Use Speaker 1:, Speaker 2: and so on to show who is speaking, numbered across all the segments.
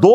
Speaker 1: 2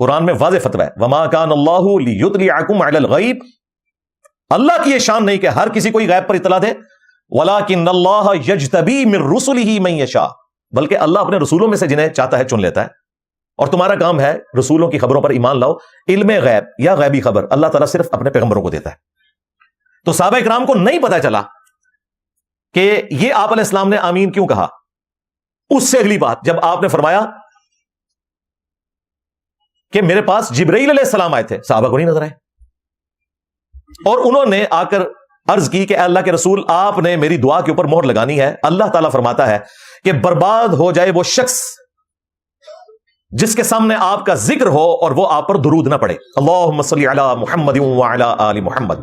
Speaker 1: قرآن میں واضح فتویٰ ہے، وما کان اللہ لیطلعکم علی الغیب، اللہ کی یہ شان نہیں کہ ہر کسی کو غیب پر اطلاع دے، ولکن اللہ یجتبی من رسلہ من یشاء، بلکہ اللہ اپنے رسولوں میں سے جنہیں چاہتا ہے چن لیتا ہے، اور تمہارا کام ہے رسولوں کی خبروں پر ایمان لاؤ۔ علم غیب یا غیبی خبر اللہ تعالیٰ صرف اپنے پیغمبروں کو دیتا ہے۔ تو صحابہ اکرام کو نہیں پتا چلا کہ یہ آپ علیہ السلام نے آمین کیوں کہا۔ اس سے اگلی بات، جب آپ نے فرمایا کہ میرے پاس جبرائیل علیہ السلام آئے تھے، صحابہ کو نہیں نظر آئے، اور انہوں نے آ کر عرض کی کہ اے اللہ کے رسول، آپ نے میری دعا کے اوپر مہر لگانی ہے۔ اللہ تعالیٰ فرماتا ہے کہ برباد ہو جائے وہ شخص جس کے سامنے آپ کا ذکر ہو اور وہ آپ پر درود نہ پڑے۔ اللہم صلی علی محمد وعلی آل محمد۔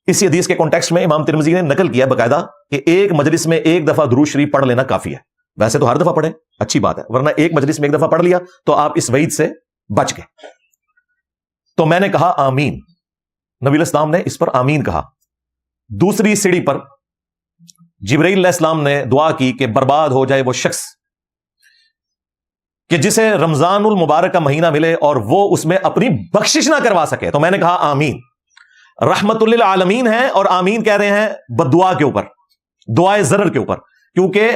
Speaker 1: اسی حدیث کے کانٹیکسٹ میں امام ترمذی نے نقل کیا باقاعدہ کہ ایک مجلس میں ایک دفعہ درود شریف پڑھ لینا کافی ہے۔ ویسے تو ہر دفعہ پڑھیں، اچھی بات ہے، ورنہ ایک مجلس میں ایک دفعہ پڑھ لیا تو آپ اس وعید سے بچ گئے۔ تو میں نے کہا آمین، نبی علیہ السلام نے اس پر آمین کہا۔ دوسری سیڑھی پر جبرائیل علیہ السلام نے دعا کی کہ برباد ہو جائے وہ شخص کہ جسے رمضان المبارک کا مہینہ ملے اور وہ اس میں اپنی بخشش نہ کروا سکے۔ تو میں نے کہا آمین، رحمت للعالمین ہے، اور آمین کہہ رہے ہیں بددعا کے اوپر، دعائے ضرر کے اوپر، کیونکہ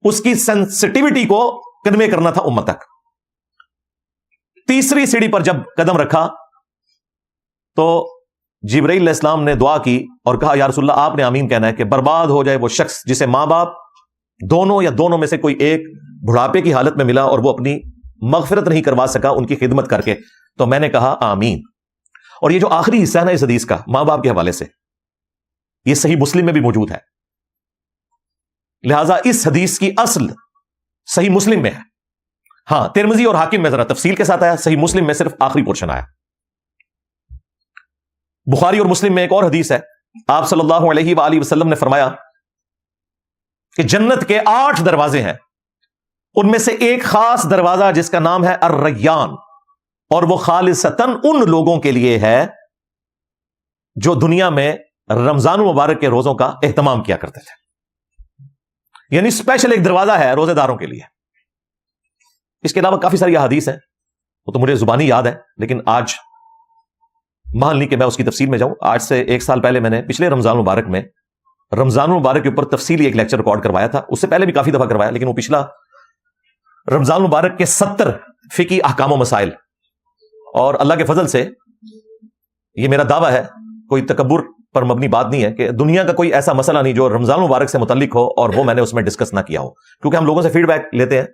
Speaker 1: اس کی سینسٹیوٹی کو کنوے کرنا تھا امت تک۔ تیسری سیڑھی پر جب قدم رکھا تو جبرائیل علیہ السلام نے دعا کی اور کہا یا رسول اللہ، آپ نے آمین کہنا ہے کہ برباد ہو جائے وہ شخص جسے ماں باپ دونوں یا دونوں میں سے کوئی ایک بڑھاپے کی حالت میں ملا اور وہ اپنی مغفرت نہیں کروا سکا ان کی خدمت کر کے۔ تو میں نے کہا آمین۔ اور یہ جو آخری حصہ ہے نا اس حدیث کا، ماں باپ کے حوالے سے، یہ صحیح مسلم میں بھی موجود ہے، لہٰذا اس حدیث کی اصل صحیح مسلم میں ہے۔ ہاں، ترمذی اور حاکم میں ذرا تفصیل کے ساتھ آیا، صحیح مسلم میں صرف آخری پورشن آیا۔ بخاری اور مسلم میں ایک اور حدیث ہے، آپ صلی اللہ علیہ وآلہ وسلم نے فرمایا کہ جنت کے 8 دروازے ہیں، ان میں سے ایک خاص دروازہ جس کا نام ہے الریان، اور وہ خالصتاً ان لوگوں کے لیے ہے جو دنیا میں رمضان مبارک کے روزوں کا اہتمام کیا کرتے تھے۔ یعنی اسپیشل ایک دروازہ ہے روزے داروں کے لیے۔ اس کے علاوہ کافی ساری احادیث ہیں، وہ تو مجھے زبانی یاد ہے، لیکن آج مان لی کہ میں اس کی تفصیل میں جاؤں۔ آج سے 1 سال پہلے میں نے پچھلے رمضان مبارک میں رمضان مبارک کے اوپر تفصیلی ایک لیکچر ریکارڈ کروایا تھا، اس سے پہلے بھی کافی دفعہ کروایا، لیکن وہ پچھلا رمضان مبارک کے 70 فقہی احکام و مسائل، اور اللہ کے فضل سے یہ میرا دعویٰ ہے، کوئی تکبر پر مبنی بات نہیں ہے، کہ دنیا کا کوئی ایسا مسئلہ نہیں جو رمضان مبارک سے متعلق ہو اور وہ میں نے اس میں ڈسکس نہ کیا ہو، کیونکہ ہم لوگوں سے فیڈ بیک لیتے ہیں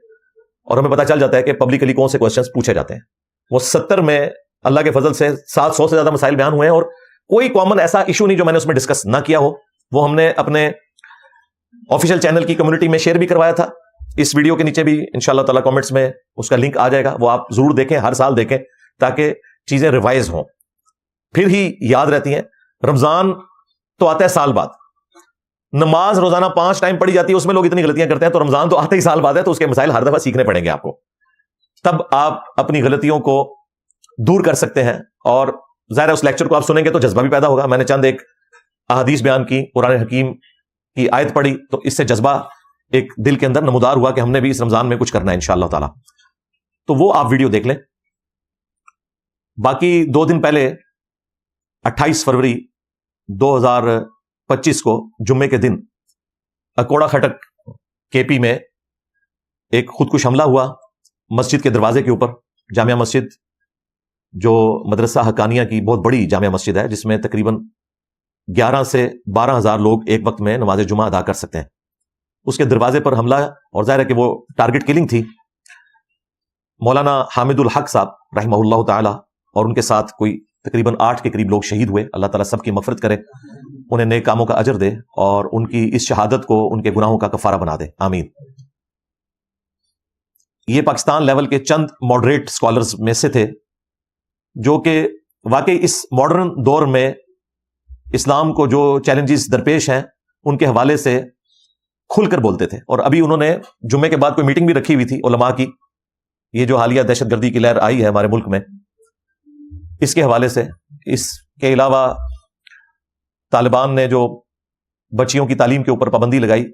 Speaker 1: اور ہمیں پتہ چل جاتا ہے کہ پبلکلی کون سے کوسچنز پوچھے جاتے ہیں۔ وہ 70 میں اللہ کے فضل سے 700 سے زیادہ مسائل بیان ہوئے ہیں، اور کوئی کامن ایسا ایشو نہیں جو میں نے اس میں ڈسکس نہ کیا ہو۔ وہ ہم نے اپنے آفیشیل چینل کی کمیونٹی میں شیئر بھی کروایا تھا۔ اس ویڈیو کے نیچے بھی انشاءاللہ تعالی کامنٹس میں اس کا لنک آ جائے گا، وہ آپ ضرور دیکھیں، ہر سال دیکھیں، تاکہ چیزیں ریوائز ہوں، پھر ہی یاد رہتی ہیں۔ رمضان تو آتا ہے سال بعد، نماز روزانہ 5 ٹائم پڑھی جاتی ہے، اس میں لوگ اتنی غلطیاں کرتے ہیں، تو رمضان تو آتے ہی سال بعد ہے، تو اس کے مسائل ہر دفعہ سیکھنے پڑیں گے آپ کو، تب آپ اپنی غلطیوں کو دور کر سکتے ہیں۔ اور ظاہر ہے اس لیکچر کو آپ سنیں گے تو جذبہ بھی پیدا ہوگا۔ میں نے چند ایک احادیث بیان کی، قرآن حکیم کی آیت پڑھی، تو اس سے جذبہ ایک دل کے اندر نمودار ہوا کہ ہم نے بھی اس رمضان میں کچھ کرنا ہے انشاءاللہ تعالی، تو وہ آپ ویڈیو دیکھ لیں۔ باقی 2 دن پہلے 28 فروری 2025 کو جمعے کے دن اکوڑا کھٹک کے پی میں ایک خودکش حملہ ہوا مسجد کے دروازے کے اوپر۔ جامعہ مسجد جو مدرسہ حقانیہ کی بہت بڑی جامعہ مسجد ہے، جس میں تقریباً 11 سے 12 ہزار لوگ ایک وقت میں نماز جمعہ ادا کر سکتے ہیں، اس کے دروازے پر حملہ، اور ظاہر ہے کہ وہ ٹارگٹ کلنگ تھی۔ مولانا حامد الحق صاحب رحمہ اللہ تعالی اور ان کے ساتھ کوئی تقریباً 8 کے قریب لوگ شہید ہوئے۔ اللہ تعالیٰ سب کی مغفرت کرے، انہیں نیک کاموں کا اجر دے، اور ان کی اس شہادت کو ان کے گناہوں کا کفارہ بنا دے، آمین۔ یہ پاکستان لیول کے چند ماڈریٹ اسکالرز میں سے تھے جو کہ واقعی اس ماڈرن دور میں اسلام کو جو چیلنجز درپیش ہیں ان کے حوالے سے کھل کر بولتے تھے۔ اور ابھی انہوں نے جمعے کے بعد کوئی میٹنگ بھی رکھی ہوئی تھی علماء کی، یہ جو حالیہ دہشت گردی کی لہر آئی ہے ہمارے ملک میں، اس کے حوالے سے۔ اس کے علاوہ طالبان نے جو بچیوں کی تعلیم کے اوپر پابندی لگائی،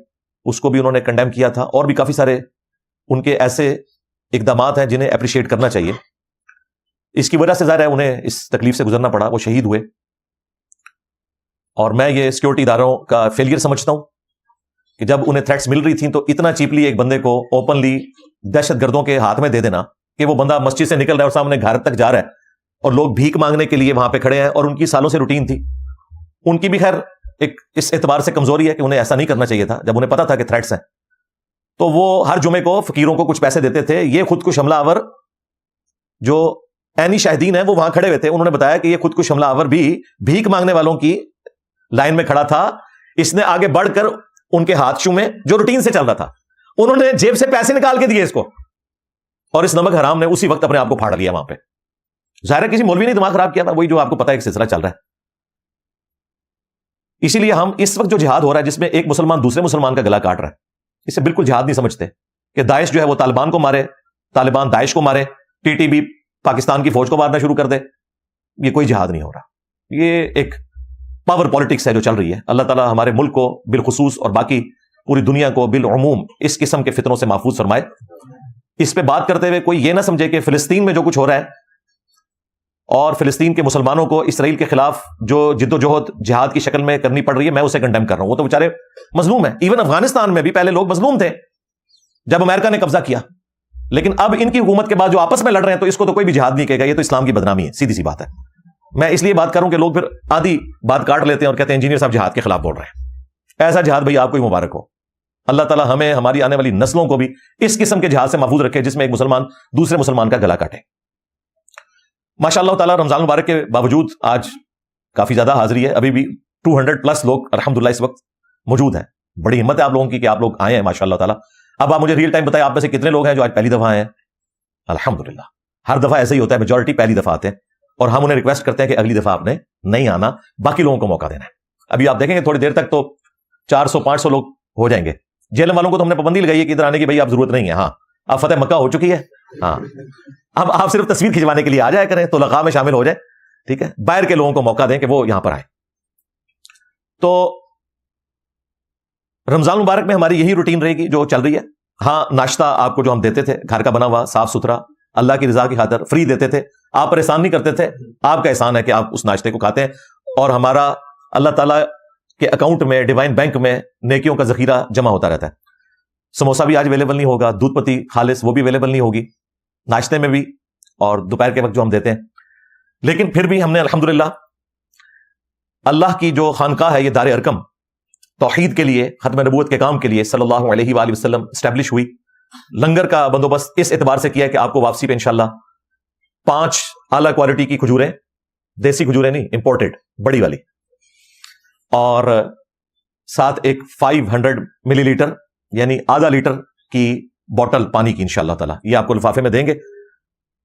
Speaker 1: اس کو بھی انہوں نے کنڈیم کیا تھا، اور بھی کافی سارے ان کے ایسے اقدامات ہیں جنہیں اپریشیٹ کرنا چاہیے. اس کی وجہ سے ظاہر ہے انہیں اس تکلیف سے گزرنا پڑا, وہ شہید ہوئے, اور میں یہ سیکورٹی اداروں کا فیلئر سمجھتا ہوں کہ جب انہیں تھریٹس مل رہی تھیں تو اتنا چیپلی ایک بندے کو اوپنلی دہشت گردوں کے ہاتھ میں دے دینا کہ وہ بندہ مسجد سے نکل رہا ہے اور سامنے گھر تک جا رہا ہے اور لوگ بھیک مانگنے کے لیے وہاں پہ کھڑے ہیں, اور ان کی سالوں سے روٹین تھی. ان کی بھی خیر ایک اس اعتبار سے کمزوری ہے کہ انہیں ایسا نہیں کرنا چاہیے تھا. جب انہیں پتا تھا کہ تھریٹس ہیں تو وہ ہر جمعے کو فقیروں کو کچھ پیسے دیتے تھے. یہ خود کش حملہ آور جو عینی شاہدین ہیں وہ وہاں کھڑے ہوئے تھے, انہوں نے بتایا کہ یہ خود کش حملہ آور بھی بھیک مانگنے والوں کی لائن میں کھڑا تھا. اس نے آگے بڑھ کر ان کے ہاتھ چومے جو روٹین سے چل رہا تھا, انہوں نے جیب سے پیسے نکال کے دیے اس کو, اور اس نمک حرام نے اسی وقت اپنے آپ کو پھاڑ لیا وہاں پہ. ظاہر ہے کسی مولوی نے دماغ خراب کیا تھا, وہی جو آپ کو پتا ہے ایک سلسلہ چل رہا ہے. اسی لیے ہم اس وقت جو جہاد ہو رہا ہے جس میں ایک مسلمان دوسرے مسلمان کا گلا کاٹ رہا ہے, اسے بالکل جہاد نہیں سمجھتے کہ داعش جو ہے وہ طالبان کو مارے, طالبان داعش کو مارے, ٹی ٹی بی پاکستان کی فوج کو مارنا شروع کر دے. یہ کوئی جہاد نہیں ہو رہا, یہ ایک پاور پالیٹکس ہے جو چل رہی ہے. اللہ تعالی ہمارے ملک کو بالخصوص اور باقی پوری دنیا کو بالعموم اس قسم کے فتنوں سے محفوظ فرمائے. اس پہ بات کرتے ہوئے کوئی یہ نہ سمجھے کہ فلسطین میں جو کچھ ہو رہا ہے اور فلسطین کے مسلمانوں کو اسرائیل کے خلاف جو جد و جہد جہاد کی شکل میں کرنی پڑ رہی ہے, میں اسے کنڈیم کر رہا ہوں. وہ تو بیچارے مظلوم ہیں. ایون افغانستان میں بھی پہلے لوگ مظلوم تھے جب امریکہ نے قبضہ کیا, لیکن اب ان کی حکومت کے بعد جو آپس میں لڑ رہے ہیں تو اس کو تو کوئی بھی جہاد نہیں کہے گا, یہ تو اسلام کی بدنامی ہے, سیدھی سی بات ہے. میں اس لیے بات کروں کہ لوگ پھر آدھی بات کاٹ لیتے ہیں اور کہتے ہیں انجینئر صاحب جہاد کے خلاف بول رہے ہیں. ایسا جہاد بھائی آپ کو ہی مبارک ہو. اللہ تعالیٰ ہمیں ہماری آنے والی نسلوں کو بھی اس قسم کے جہاد سے محفوظ رکھے جس میں ایک مسلمان دوسرے مسلمان کا گلا کاٹے. ماشاء اللہ تعالیٰ رمضان مبارک کے باوجود آج کافی زیادہ حاضری ہے. ابھی بھی 200+ لوگ الحمدللہ اس وقت موجود ہیں. بڑی ہمت ہے آپ لوگوں کی کہ آپ لوگ آئے ہیں ماشاء اللہ تعالیٰ. اب آپ مجھے ریئل ٹائم بتائیں آپ میں سے کتنے لوگ ہیں جو آج پہلی دفعہ آئے ہیں؟ الحمدللہ. ہر دفعہ ایسا ہی ہوتا ہے, میجورٹی پہلی دفعہ آتے ہیں, اور ہم انہیں ریکویسٹ کرتے ہیں کہ اگلی دفعہ آپ نے نہیں آنا, باقی لوگوں کو موقع دینا ہے. ابھی آپ دیکھیں گے تھوڑی دیر تک تو 400-500 لوگ ہو جائیں گے. جیلم والوں کو تو ہم نے پابندی لگائی ہے کہ ادھر آنے کی بھائی آپ ضرورت نہیں ہے. ہاں اب فتح مکہ ہو چکی ہے, ہاں اب آپ صرف تصویر کھنچوانے کے لیے آ جایا کریں تو لقاء میں شامل ہو جائیں, ٹھیک ہے. باہر کے لوگوں کو موقع دیں کہ وہ یہاں پر آئیں. تو رمضان مبارک میں ہماری یہی روٹین رہے گی جو چل رہی ہے. ہاں ناشتہ آپ کو جو ہم دیتے تھے گھر کا بنا ہوا صاف ستھرا اللہ کی رضا کی خاطر فری دیتے تھے, آپ پر احسان نہیں کرتے تھے. آپ کا احسان ہے کہ آپ اس ناشتے کو کھاتے ہیں, اور ہمارا اللہ تعالیٰ کے اکاؤنٹ میں ڈیوائن بینک میں نیکیوں کا ذخیرہ جمع ہوتا رہتا ہے. سموسہ بھی آج اویلیبل نہیں ہوگا, دودھ پتی خالص وہ بھی اویلیبل نہیں ہوگی ناشتے میں بھی اور دوپہر کے وقت جو ہم دیتے ہیں. لیکن پھر بھی ہم نے الحمدللہ اللہ کی جو خانقاہ ہے یہ دار ارقم توحید کے لیے, ختم نبوت کے کام کے لیے صلی اللہ علیہ وآلہ وسلم اسٹیبلش ہوئی. لنگر کا بندوبست اس اعتبار سے کیا ہے کہ آپ کو واپسی پہ انشاءاللہ 5 اعلیٰ کوالٹی کی کھجوریں, دیسی کھجوریں نہیں امپورٹڈ بڑی والی, اور ساتھ ایک 500 ملی لیٹر یعنی آدھا لیٹر کی بوٹل پانی کی انشاءاللہ تعالی یہ آپ کو لفافے میں دیں گے.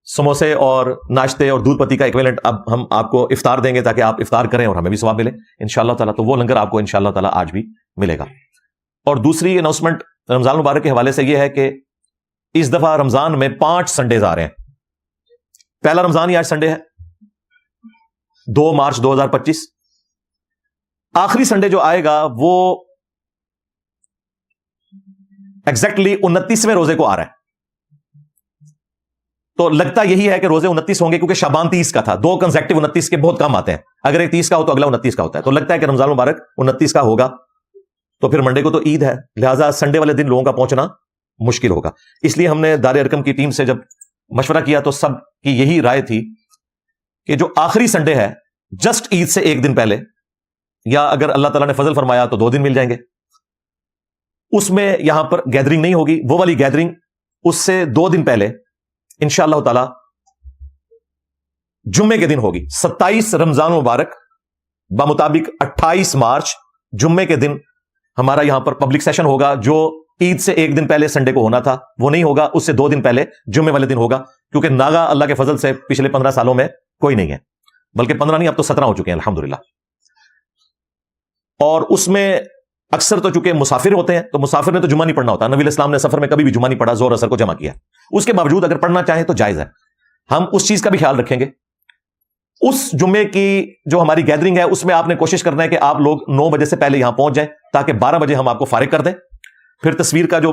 Speaker 1: سموسے اور ناشتے اور دودھ پتی کا ایکویلنٹ اب ہم آپ کو افطار دیں گے تاکہ آپ افطار کریں اور ہمیں بھی ثواب ملے انشاءاللہ تعالی. تو وہ لنگر آپ کو انشاءاللہ تعالی آج بھی ملے گا. اور دوسری اناؤنسمنٹ رمضان مبارک کے حوالے سے یہ ہے کہ اس دفعہ رمضان میں 5 سنڈیز آ رہے ہیں. پہلا رمضان ہی آج سنڈے ہے 2 مارچ 2025. آخری سنڈے جو آئے گا وہ ایگزیکٹلی 29ویں روزے کو آ رہا ہے. تو لگتا یہی ہے کہ روزے 29 ہوں گے کیونکہ شعبان 30 کا تھا. 2 کنسیکٹیو 29 کے بہت کم آتے ہیں. اگر ایک 30 کا ہو تو اگلا 29 کا ہوتا ہے. تو لگتا ہے کہ رمضان مبارک 29 کا ہوگا. تو پھر منڈے کو تو عید ہے, لہٰذا سنڈے والے دن لوگوں کا پہنچنا مشکل ہوگا. اس لیے ہم نے دار ارقم کی ٹیم سے جب مشورہ کیا تو سب کی یہی رائے تھی کہ جو آخری سنڈے ہے جسٹ عید سے 1 دن پہلے, یا اگر اللہ تعالیٰ نے فضل فرمایا تو 2 دن مل جائیں گے, اس میں یہاں پر گیدرنگ نہیں ہوگی. وہ والی گیدرنگ اس سے 2 دن پہلے انشاءاللہ تعالی جمعے کے دن ہوگی. 27 رمضان مبارک بمطابق 28 مارچ جمعے کے دن ہمارا یہاں پر پبلک سیشن ہوگا, جو عید سے 1 دن پہلے سنڈے کو ہونا تھا وہ نہیں ہوگا, اس سے 2 دن پہلے جمعے والے دن ہوگا. کیونکہ ناگا اللہ کے فضل سے پچھلے 15 سالوں میں کوئی نہیں ہے, بلکہ 15 نہیں اب تو 17 ہو چکے ہیں الحمدللہ. اور اس میں اکثر تو چونکہ مسافر ہوتے ہیں تو مسافر نے تو جمعہ نہیں پڑھنا ہوتا. نبی علیہ السلام نے سفر میں کبھی بھی جمعہ نہیں پڑھا, زور اثر کو جمع کیا. اس کے باوجود اگر پڑھنا چاہیں تو جائز ہے. ہم اس چیز کا بھی خیال رکھیں گے. اس جمعے کی جو ہماری گیدرنگ ہے اس میں آپ نے کوشش کرنا ہے کہ آپ لوگ 9 بجے سے پہلے یہاں پہنچ جائیں تاکہ 12 بجے ہم آپ کو فارغ کر دیں. پھر تصویر کا جو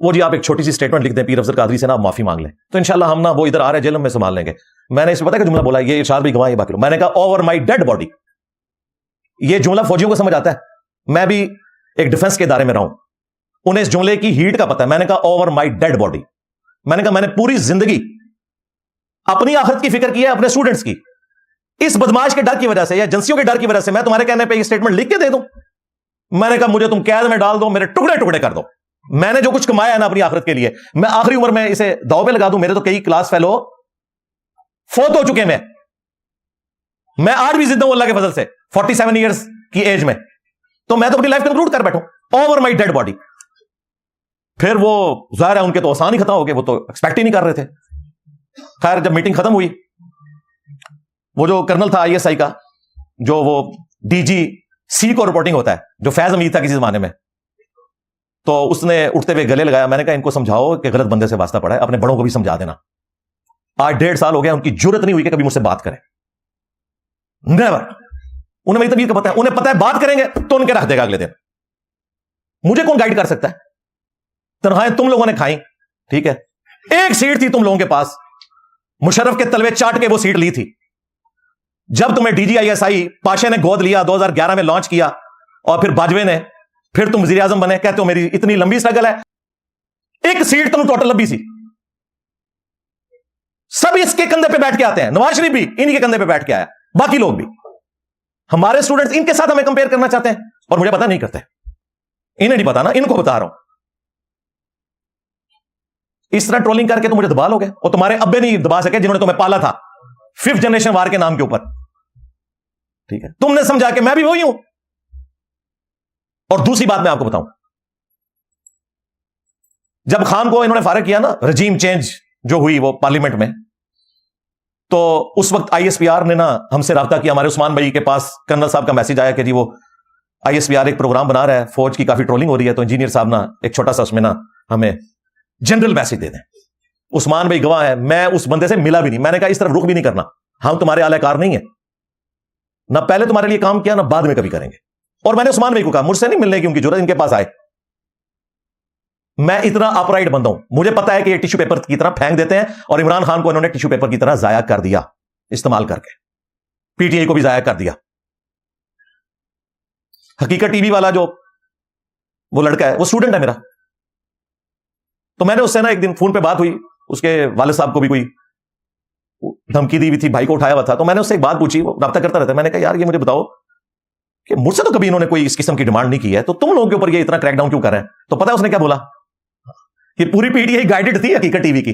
Speaker 1: وہ جی آپ ایک چھوٹی سی اسٹیٹمنٹ لکھ دیں پیر افضل قادری سے نا آپ معافی مانگ لیں تو انشاءاللہ ہم نا وہ ادھر آ رہے جیل میں سنبھال لیں گے. میں نے اس پتہ کہ جملہ بولا یہ ارشاد بھی گواہ یہ باقی لوگ, میں نے کہا اوور مائی ڈیڈ باڈی. یہ جملہ فوجیوں کو سمجھ آتا ہے, میں بھی ایک ڈیفنس کے ادارے میں رہا ہوں, انہیں اس جملے کی ہیٹ کا پتہ ہے. میں نے کہا اوور مائی ڈیڈ باڈی. میں نے کہا میں نے پوری زندگی اپنی آخرت کی فکر کی ہے, اپنے اسٹوڈنٹس کی. اس بدماش کے ڈر کی وجہ سے یا ایجنسیوں کے ڈر کی وجہ سے میں تمہارے کہنے پہ یہ اسٹیٹمنٹ لکھ کے دے دوں. میں نے کہا مجھے تم قید میں ڈال دو, میرے ٹکڑے ٹکڑے کر دو. میں نے جو کچھ کمایا ہے نا اپنی آخرت کے لیے, میں آخری عمر میں اسے داؤ پہ لگا دوں. میرے تو کئی کلاس فیلو فوت ہو چکے, میں آج بھی زندہ ہوں اللہ کے فضل سے 47 ایئرس کی ایج میں. تو میں تو اپنی لائف کنکلوڈ کر بیٹھوں اوور مائی ڈیڈ باڈی. پھر وہ ظاہر ہے ان کے تو آسان ہی ختم ہو گئے, وہ تو ایکسپیکٹ ہی نہیں کر رہے تھے. خیر جب میٹنگ ختم ہوئی, وہ جو کرنل تھا ISI کا, جو وہ DGC کو رپورٹنگ ہوتا ہے, جو فیض امید تھا کسی زمانے میں, تو اس نے اٹھتے ہوئے گلے لگایا. میں نے کہا ان کو سمجھاؤ کہ غلط بندے سے واسطہ پڑا ہے, اپنے بڑوں کو بھی سمجھا دینا. آج 1.5 سال ہو گیا, ان کی جرت نہیں ہوئی کہ کبھی مجھ سے بات کریں. نیور. انہیں میری طبیعت کا پتہ ہے, انہیں پتہ ہے بات کریں گے تو ان کے رکھ دے گا اگلے دن. مجھے کون گائیڈ کر سکتا ہے؟ تنخواہیں تم لوگوں نے کھائیں, ٹھیک ہے, ایک سیٹ تھی تم لوگوں کے پاس, مشرف کے تلوے چاٹ کے وہ سیٹ لی تھی. جب تمہیں DG ISI پاشے نے گود لیا 2011 میں لانچ کیا, اور پھر باجوے نے, پھر تم وزیر اعظم بنے, کہتے ہو میری اتنی لمبی سٹرگل ہے. ایک سیٹ تم ٹوٹل لمبی سی. سب اس کے کندھے پہ بیٹھ کے آتے ہیں, نواز شریف بھی انہی کے کندھے پہ بیٹھ کے آیا, باقی لوگ بھی. ہمارے اسٹوڈنٹس ان کے ساتھ ہمیں کمپیئر کرنا چاہتے ہیں, اور مجھے پتا نہیں کرتے. انہیں نہیں پتا نا, ان کو بتا رہا ہوں. اس طرح ٹرولنگ کر کے تم مجھے دبا لو گے, اور تمہارے ابے نہیں دبا سکے جنہوں نے تمہیں پالا تھا 5th جنریشن وار کے نام کے اوپر. ٹھیک ہے, تم نے سمجھا کہ میں بھی وہی ہوں. اور دوسری بات میں آپ کو بتاؤں, جب خان کو انہوں نے فارغ کیا نا, رجیم چینج جو ہوئی وہ پارلیمنٹ میں, تو اس وقت ISPR نے نا ہم سے رابطہ کیا. ہمارے عثمان بھائی کے پاس کرنل صاحب کا میسج آیا کہ جی وہ ISPR ایک پروگرام بنا رہا ہے, فوج کی کافی ٹرولنگ ہو رہی ہے, تو انجینئر صاحب نا ایک چھوٹا سا اس میں نا ہمیں جنرل میسج دے دیں. عثمان بھائی گواہ ہے, میں اس بندے سے ملا بھی نہیں. میں نے کہا اس طرف رخ بھی نہیں کرنا, ہم تمہارے اعلی کار نہیں ہیں, نہ پہلے تمہارے لیے کام کیا نہ بعد میں کبھی کریں گے. اور میں نے عثمان بھائی کو کہا مجھ سے نہیں ملنے کی ان کی ضرورت, ان کے پاس آئے. میں اتنا اپرائٹ بندہ ہوں, مجھے پتا ہے کہ یہ ٹیشو پیپر کی طرح پھینک دیتے ہیں, اور عمران خان کو انہوں نے ٹیشو پیپر کی طرح ضائع کر دیا استعمال کر کے. PTI کو بھی ضائع کر دیا. حقیقت TV والا جو وہ لڑکا ہے وہ اسٹوڈنٹ ہے میرا, تو میں نے اس سے نا ایک دن فون پہ بات ہوئی, اس کے والد صاحب کو بھی کوئی دھمکی دی ہوئی تھی, بھائی کو اٹھایا ہوا تھا. تو میں نے اس سے ایک بات پوچھی, وہ رابطہ کرتا رہتا ہے. میں نے کہا یار یہ مجھے بتاؤ کہ مجھ سے تو کبھی انہوں نے کوئی اس قسم کی ڈیمانڈ نہیں کی ہے, تو تم لوگوں کے اوپر یہ اتنا کریک ڈاؤن کیوں کر رہے ہیں؟ تو پتا ہے اس نے کیا بولا کہ پوری PTI گائیڈڈ تھی حقیقت TV کی.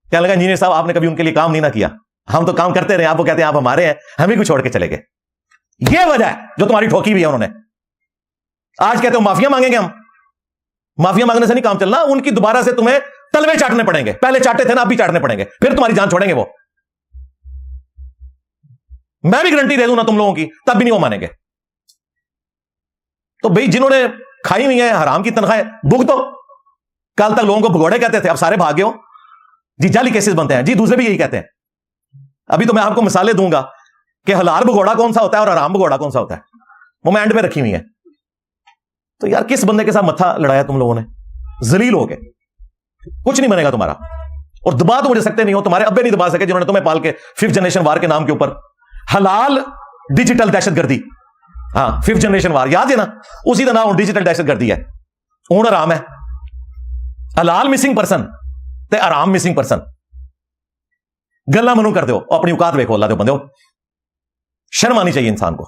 Speaker 1: کہنے لگا انجینئر صاحب آپ نے کبھی ان کے لیے کام نہیں نہ کیا, ہم تو کام کرتے رہے, آپ وہ کہتے ہیں آپ ہمارے ہیں, ہم ہی کو چھوڑ کے چلے گئے. یہ وجہ ہے جو تمہاری ٹھوکی بھی ہے انہوں نے. آج کہتے ہو معافیا مانگیں گے ہم, معافیا مانگنے سے نہیں کام چلنا, ان کی دوبارہ سے تمہیں تلوے چاٹنے پڑیں گے. پہلے چاٹے تھے نا, اب بھی چاٹنے پڑیں گے, پھر تمہاری جان چھوڑیں گے وہ. میں بھی گارنٹی دے دوں نا تم لوگوں کی, تب بھی نہیں وہ مانیں گے. تو بھائی جنہوں نے کھائی ہوئی ہیں حرام کی تنخواہیں, بھگتو. کل تک لوگوں کو بھگوڑے کہتے تھے, اب سارے بھاگے ہو جی, جعلی کیسز بنتے ہیں جی, دوسرے بھی یہی کہتے ہیں. ابھی تو میں آپ کو مثالیں دوں گا کہ حلال بھگوڑا کون سا ہوتا ہے اور حرام بھگوڑا کون سا ہوتا ہے, وہ میں اینڈ پہ رکھی ہوئی ہے. تو یار کس بندے کے ساتھ متھا لڑایا تم لوگوں نے, ذلیل ہو گئے, کچھ نہیں بنے گا تمہارا. اور دبا تو مجھے سکتے نہیں ہو, تمہارے ابے نہیں دبا سکے جنہوں نے تمہیں پال کے 5th جنریشن وار کے نام کے اوپر حلال ڈیجیٹل دہشت گردی, ہاں 5th جنریشن وار یاد ہے نا, اسی کا نام ڈیجیٹل دہشت گردی ہے. اون آرام ہے, حلال مسنگ پرسن تے آرام مسنگ پرسن. گلا منو کر دو, اپنی اوقات دیکھو اللہ دے بندے ہو, شرم آنی چاہیے انسان کو.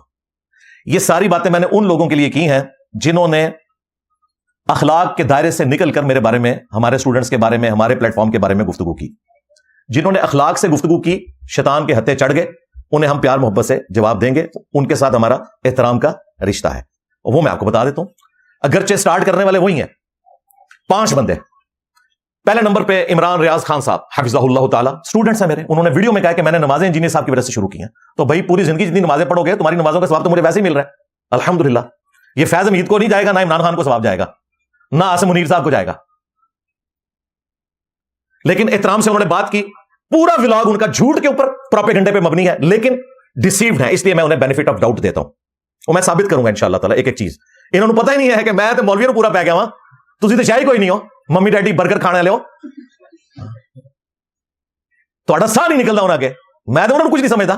Speaker 1: یہ ساری باتیں میں نے ان لوگوں کے لیے کی ہیں جنہوں نے اخلاق کے دائرے سے نکل کر میرے بارے میں, ہمارے اسٹوڈنٹس کے بارے میں, ہمارے پلیٹ فارم کے بارے میں گفتگو کی. جنہوں نے اخلاق سے گفتگو کی, شیطان کے ہتھے چڑھ گئے, انہیں ہم پیار محبت سے جواب دیں گے. ان کے ساتھ ہمارا احترام کا رشتہ ہے, وہ میں آپ کو بتا دیتا ہوں. اگرچہ سٹارٹ کرنے والے وہی ہیں 5 بندے. پہلے نمبر پہ عمران ریاض خان صاحب حفظہ اللہ تعالیٰ, اسٹوڈنٹس ہیں میرے. انہوں نے ویڈیو میں کہا کہ میں نے نمازیں انجینئر صاحب کی وجہ سے شروع کی ہیں. تو بھائی پوری زندگی جتنی نمازیں پڑھو گے, تمہاری نمازوں کا ثواب تو مجھے ویسے ہی مل رہا ہے الحمدللہ. یہ فیض امید کو نہیں جائے گا, نہ عمران خان کو ثواب جائے گا, نہ عاصم منیر صاحب کو جائے گا. لیکن احترام سے انہوں نے بات کی. پورا ولاگ ان کا جھوٹ کے اوپر پروپیگنڈے پہ مبنی ہے, لیکن ڈیسیوڈ ہے, اس لیے میں انہیں بینیفٹ آف ڈاؤٹ دیتا ہوں. اور میں ثابت کروں گا انشاءاللہ تعالیٰ ایک ایک چیز. انہوں نے پتہ ہی نہیں ہے کہ میں تو مولویوں پورا پہ گیا ہوں, تسی تو شاہی کوئی نہیں ہو, ਮੰਮੀ ਡੈਡੀ 버ਗਰ ਖਾਣ ਵਾਲੇ ਹੋ, ਤੁਹਾਡਾ ਸਾਹ ਨਹੀਂ ਨਿਕਲਦਾ ਉਹਨਾਂ ਅੱਗੇ, ਮੈਂ ਤਾਂ ਉਹਨਾਂ ਨੂੰ ਕੁਝ ਨਹੀਂ ਸਮਝਦਾ।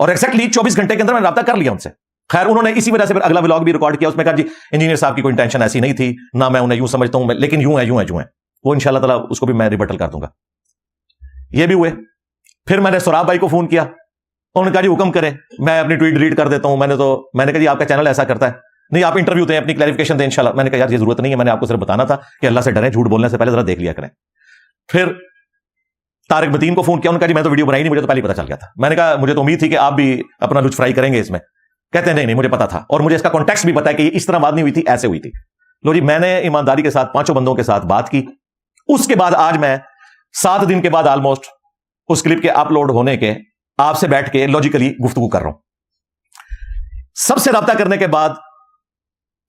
Speaker 1: اور ایگزیکٹلی 24 گھنٹے کے اندر میں رابطہ کر لیا ان سے. خیر انہوں نے اسی وجہ سے پھر اگلا ولاگ بھی ریکارڈ کیا, اس میں کہا جی انجینئر صاحب کی کوئی انٹینشن ایسی نہیں تھی, نہ میں انہیں یوں سمجھتا ہوں, لیکن یوں ہے. وہ انشاءاللہ تعالیٰ اس کو بھی میں ریبٹل کر دوں گا. یہ بھی ہوئے. پھر میں نے سوراب بھائی کو فون کیا, انہوں نے کہا جی حکم کرے, میں اپنی ٹویٹ ڈیلیٹ کر دیتا ہوں. میں نے کہا جی آپ کا چینل ایسا کرتا ہے, نہیں آپ انٹرویو دیں, اپنی کلیریفیکیشن دیں انشاءاللہ. میں نے کہا یار یہ ضرورت نہیں ہے, میں نے آپ کو صرف بتانا تھا کہ اللہ سے ڈریں, جھوٹ بولنے سے پہلے ذرا دیکھ لیا کریں. پھر طارق متین کو فون کیا, انہوں نے کہا جی میں تو ویڈیو بنائی نہیں, مجھے تو پہلے پتا چل گیا تھا. میں نے کہا مجھے تو امید تھی کہ آپ بھی اپنا لچ فرائی کریں گے اس میں. کہتے ہیں نہیں مجھے پتا تھا, اور مجھے اس کا کانٹیکسٹ بھی پتا ہے کہ یہ اس طرح بات نہیں ہوئی تھی, ایسے ہوئی تھی. لو جی میں نے ایمانداری کے ساتھ 5 بندوں کے ساتھ بات کی. اس کے بعد آج میں 7 دن کے بعد آلموسٹ اس کلپ کے اپلوڈ ہونے کے آپ سے بیٹھ کے لاجیکلی گفتگو کر رہا ہوں. سب سے رابطہ کرنے کے بعد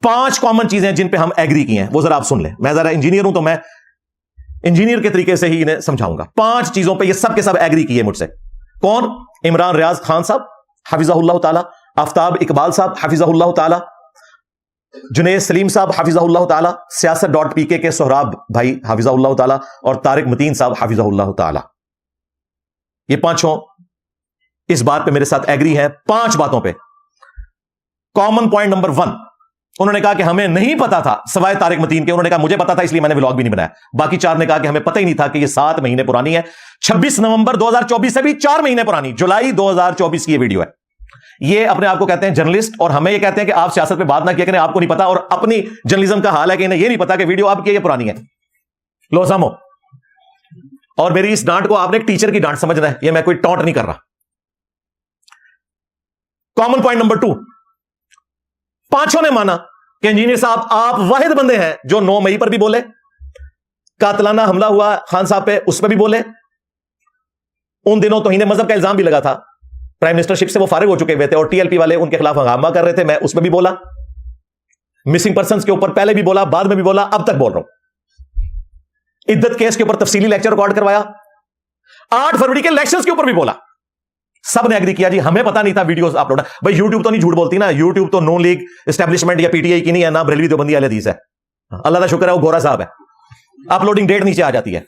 Speaker 1: 5 کامن چیزیں جن پہ ہم ایگری کی ہیں وہ ذرا آپ سن لیں. میں ذرا انجینئر ہوں تو میں انجینئر کے طریقے سے ہی انہیں سمجھاؤں گا. 5 چیزوں پہ یہ سب کے سب ایگری کیے مجھ سے. کون؟ عمران ریاض خان صاحب حفظہ اللہ تعالی, آفتاب اقبال صاحب حفظہ اللہ تعالی, جنید سلیم صاحب حفظہ اللہ تعالی, سیاست.pk کے سہراب بھائی حفظہ اللہ تعالی, اور طارق متین صاحب حفظہ اللہ تعالی. یہ 5 اس بات پہ میرے ساتھ ایگری ہیں. 5 باتوں پہ. کامن پوائنٹ نمبر 1, انہوں نے کہا کہ ہمیں نہیں پتا تھا سوائے طارق متین کے. انہوں نے کہا مجھے پتا تھا اس لیے میں نے ولاگ بھی نہیں بنایا. باقی 4 نے کہا کہ ہمیں پتہ ہی نہیں تھا کہ یہ 7 مہینے پرانی ہے. 26 نومبر 2024 سے بھی 4 مہینے پرانی, جولائی 2024 کی یہ ویڈیو ہے. یہ اپنے آپ کو کہتے ہیں جرنلسٹ, اور ہمیں یہ کہتے ہیں کہ آپ سیاست پہ بات نہ کیا کریں, آپ کو نہیں پتا. اور اپنی جرنلزم کا حال ہے کہ انہیں یہ نہیں پتا کہ ویڈیو آپ کی یہ پرانی ہے. لو سامو. اور میری اس ڈانٹ کو آپ نے ایک ٹیچر کی ڈانٹ سمجھنا ہے, یہ میں کوئی ٹانٹ نہیں کر رہا. کامن پوائنٹ نمبر 2, 5 نے مانا کہ انجینئر صاحب آپ واحد بندے ہیں جو 9 مئی پر بھی بولے, قاتلانہ حملہ ہوا خان صاحب پہ اس پہ بھی بولے, ان دنوں توہین مذہب کا الزام بھی لگا تھا, پرائم منسٹرشپ سے وہ فارغ ہو چکے ہوئے تھے, اور ٹی ایل پی والے ان کے خلاف ہنگامہ کر رہے تھے, میں اس پہ بھی بولا. مسنگ پرسنز کے اوپر پہلے بھی بولا, بعد میں بھی بولا, اب تک بول رہا ہوں. عدت کیس کے اوپر تفصیلی لیکچر ریکارڈ کروایا. 8 فروری کے الیکشنز کے اوپر بھی بولا. سب نے ایگری کیا جی ہمیں پتا نہیں تھا ویڈیوز اپلوڈ. بھائی یوٹیوب تو نہیں جھوٹ بولتی نا, یوٹیوب تو نو لیگ اسٹیبلشمنٹ یا پی ٹی آئی کی نہیں ہے, نہ بریلوی دیوبندی اہل حدیث ہے. اللہ کا شکر ہے وہ گورا صاحب ہے. اپلوڈنگ ڈیٹ نیچے آ جاتی ہے,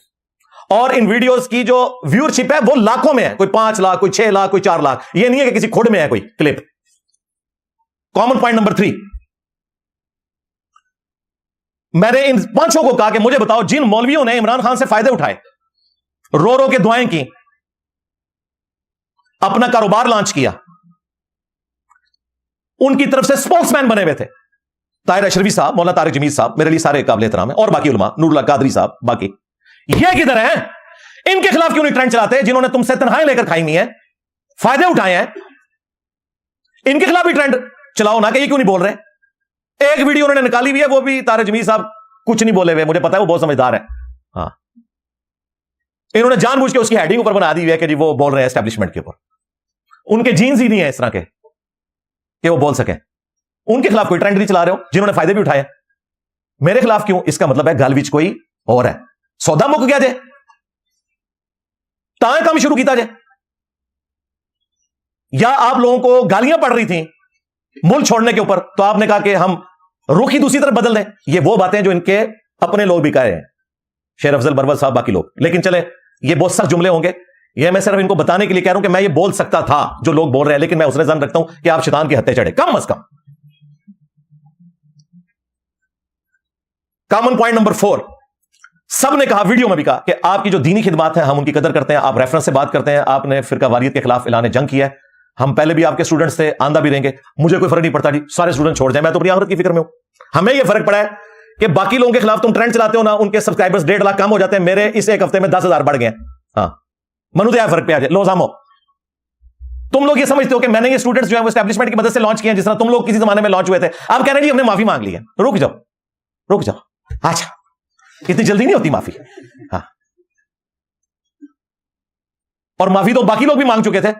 Speaker 1: اور ان ویڈیوز کی جو ویورشپ ہے وہ لاکھوں میں ہے, کوئی 5 لاکھ, کوئی 6 لاکھ, کوئی 4 لاکھ. یہ نہیں ہے کہ کسی کھوڑ میں ہے کوئی کلپ. کامن پوائنٹ نمبر 3, میں نے ان 5 کو کہا کہ مجھے بتاؤ جن مولویوں نے عمران خان سے فائدے اٹھائے, رو رو کے دعائیں کی, اپنا کاروبار لانچ کیا, ان کی طرف سے اسپوکس مین بنے ہوئے تھے, طاہر اشرفی صاحب, مولانا طارق جمیل صاحب, میرے لیے سارے قابل احترام ہیں, اور باقی علماء, نور اللہ قادری صاحب, باقی یہ کدھر ہیں؟ ان کے خلاف کیوں نہیں ٹرینڈ چلاتے جنہوں نے تم سے تنہائیں لے کر کھائی ہوئی ہیں, فائدے اٹھائے ہیں؟ ان کے خلاف بھی ٹرینڈ چلاؤ نا, کہ یہ کیوں نہیں بول رہے؟ ایک ویڈیو انہوں نے نکالی ہوئی ہے, وہ بھی طارق جمیل صاحب کچھ نہیں بولے ہوئے, مجھے پتا ہے وہ بہت سمجھدار ہے. ہاں انہوں نے جان بوجھ کے اس کی ہیڈنگ اوپر بنا دی ہوئی ہے کہ جی وہ بول رہے ہیں اسٹیبلشمنٹ کے اوپر. ان کے جینز ہی نہیں ہے اس طرح کے کہ وہ بول سکیں. ان کے خلاف کوئی ٹرینڈ نہیں چلا رہے ہو جنہوں نے فائدے بھی اٹھائے. میرے خلاف کیوں؟ اس کا مطلب ہے گال وچ کوئی اور ہے, سودا مک گیا جائے, تائیں کام شروع کیتا جائے, یا آپ لوگوں کو گالیاں پڑ رہی تھیں ملک چھوڑنے کے اوپر, تو آپ نے کہا کہ ہم رخ ہی دوسری طرف بدل دیں. یہ وہ باتیں جو ان کے اپنے لوگ بھی کہہ رہے ہیں, شیر افضل برول صاحب, باقی لوگ. لیکن چلے یہ بہت سخت جملے ہوں گے, یہ میں صرف ان کو بتانے کے لیے کہہ رہا ہوں کہ میں یہ بول سکتا تھا جو لوگ بول رہے ہیں, لیکن میں اس نے ظن رکھتا ہوں کہ آپ شیطان کے ہتھے چڑھے کم از کم. کامن پوائنٹ نمبر 4, سب نے کہا, ویڈیو میں بھی کہا, کہ آپ کی جو دینی خدمات ہیں ہم ان کی قدر کرتے ہیں, آپ ریفرنس سے بات کرتے ہیں, آپ نے فرقہ واریت کے خلاف اعلان جنگ کیا ہے, ہم پہلے بھی آپ کے اسٹوڈنٹس تھے, آندہ بھی رہیں گے, مجھے کوئی فرق نہیں پڑتا جی, سارے اسٹوڈنٹ چھوڑ جائیں, میں تو اپنی آخرت کی فکر میں ہوں. ہمیں یہ فرق پڑا ہے کہ باقی لوگوں کے خلاف تم ٹرینڈ چلاتے ہو نا, ان کے سبسکرائبرز 1.5 لاکھ کم ہو جاتے ہیں, میرے اس ایک ہفتے میں 10,000 بڑھ گئے ہیں. ہاں منو تو فرق پہ آ جائے. لو سامو, تم لوگ یہ سمجھتے ہو کہ میں نے یہ اسٹوڈنٹس جو ہیں وہ اسٹیبلشمنٹ کی مدد سے لانچ کیے ہیں, جس طرح تم لوگ کسی زمانے میں لانچ ہوئے تھے. آپ کہہ رہے ہیں جی ہم نے معافی مانگ لی ہے. رک جاؤ. اچھا اتنی جلدی نہیں ہوتی معافی. ہاں اور معافی تو باقی لوگ بھی مانگ چکے تھے,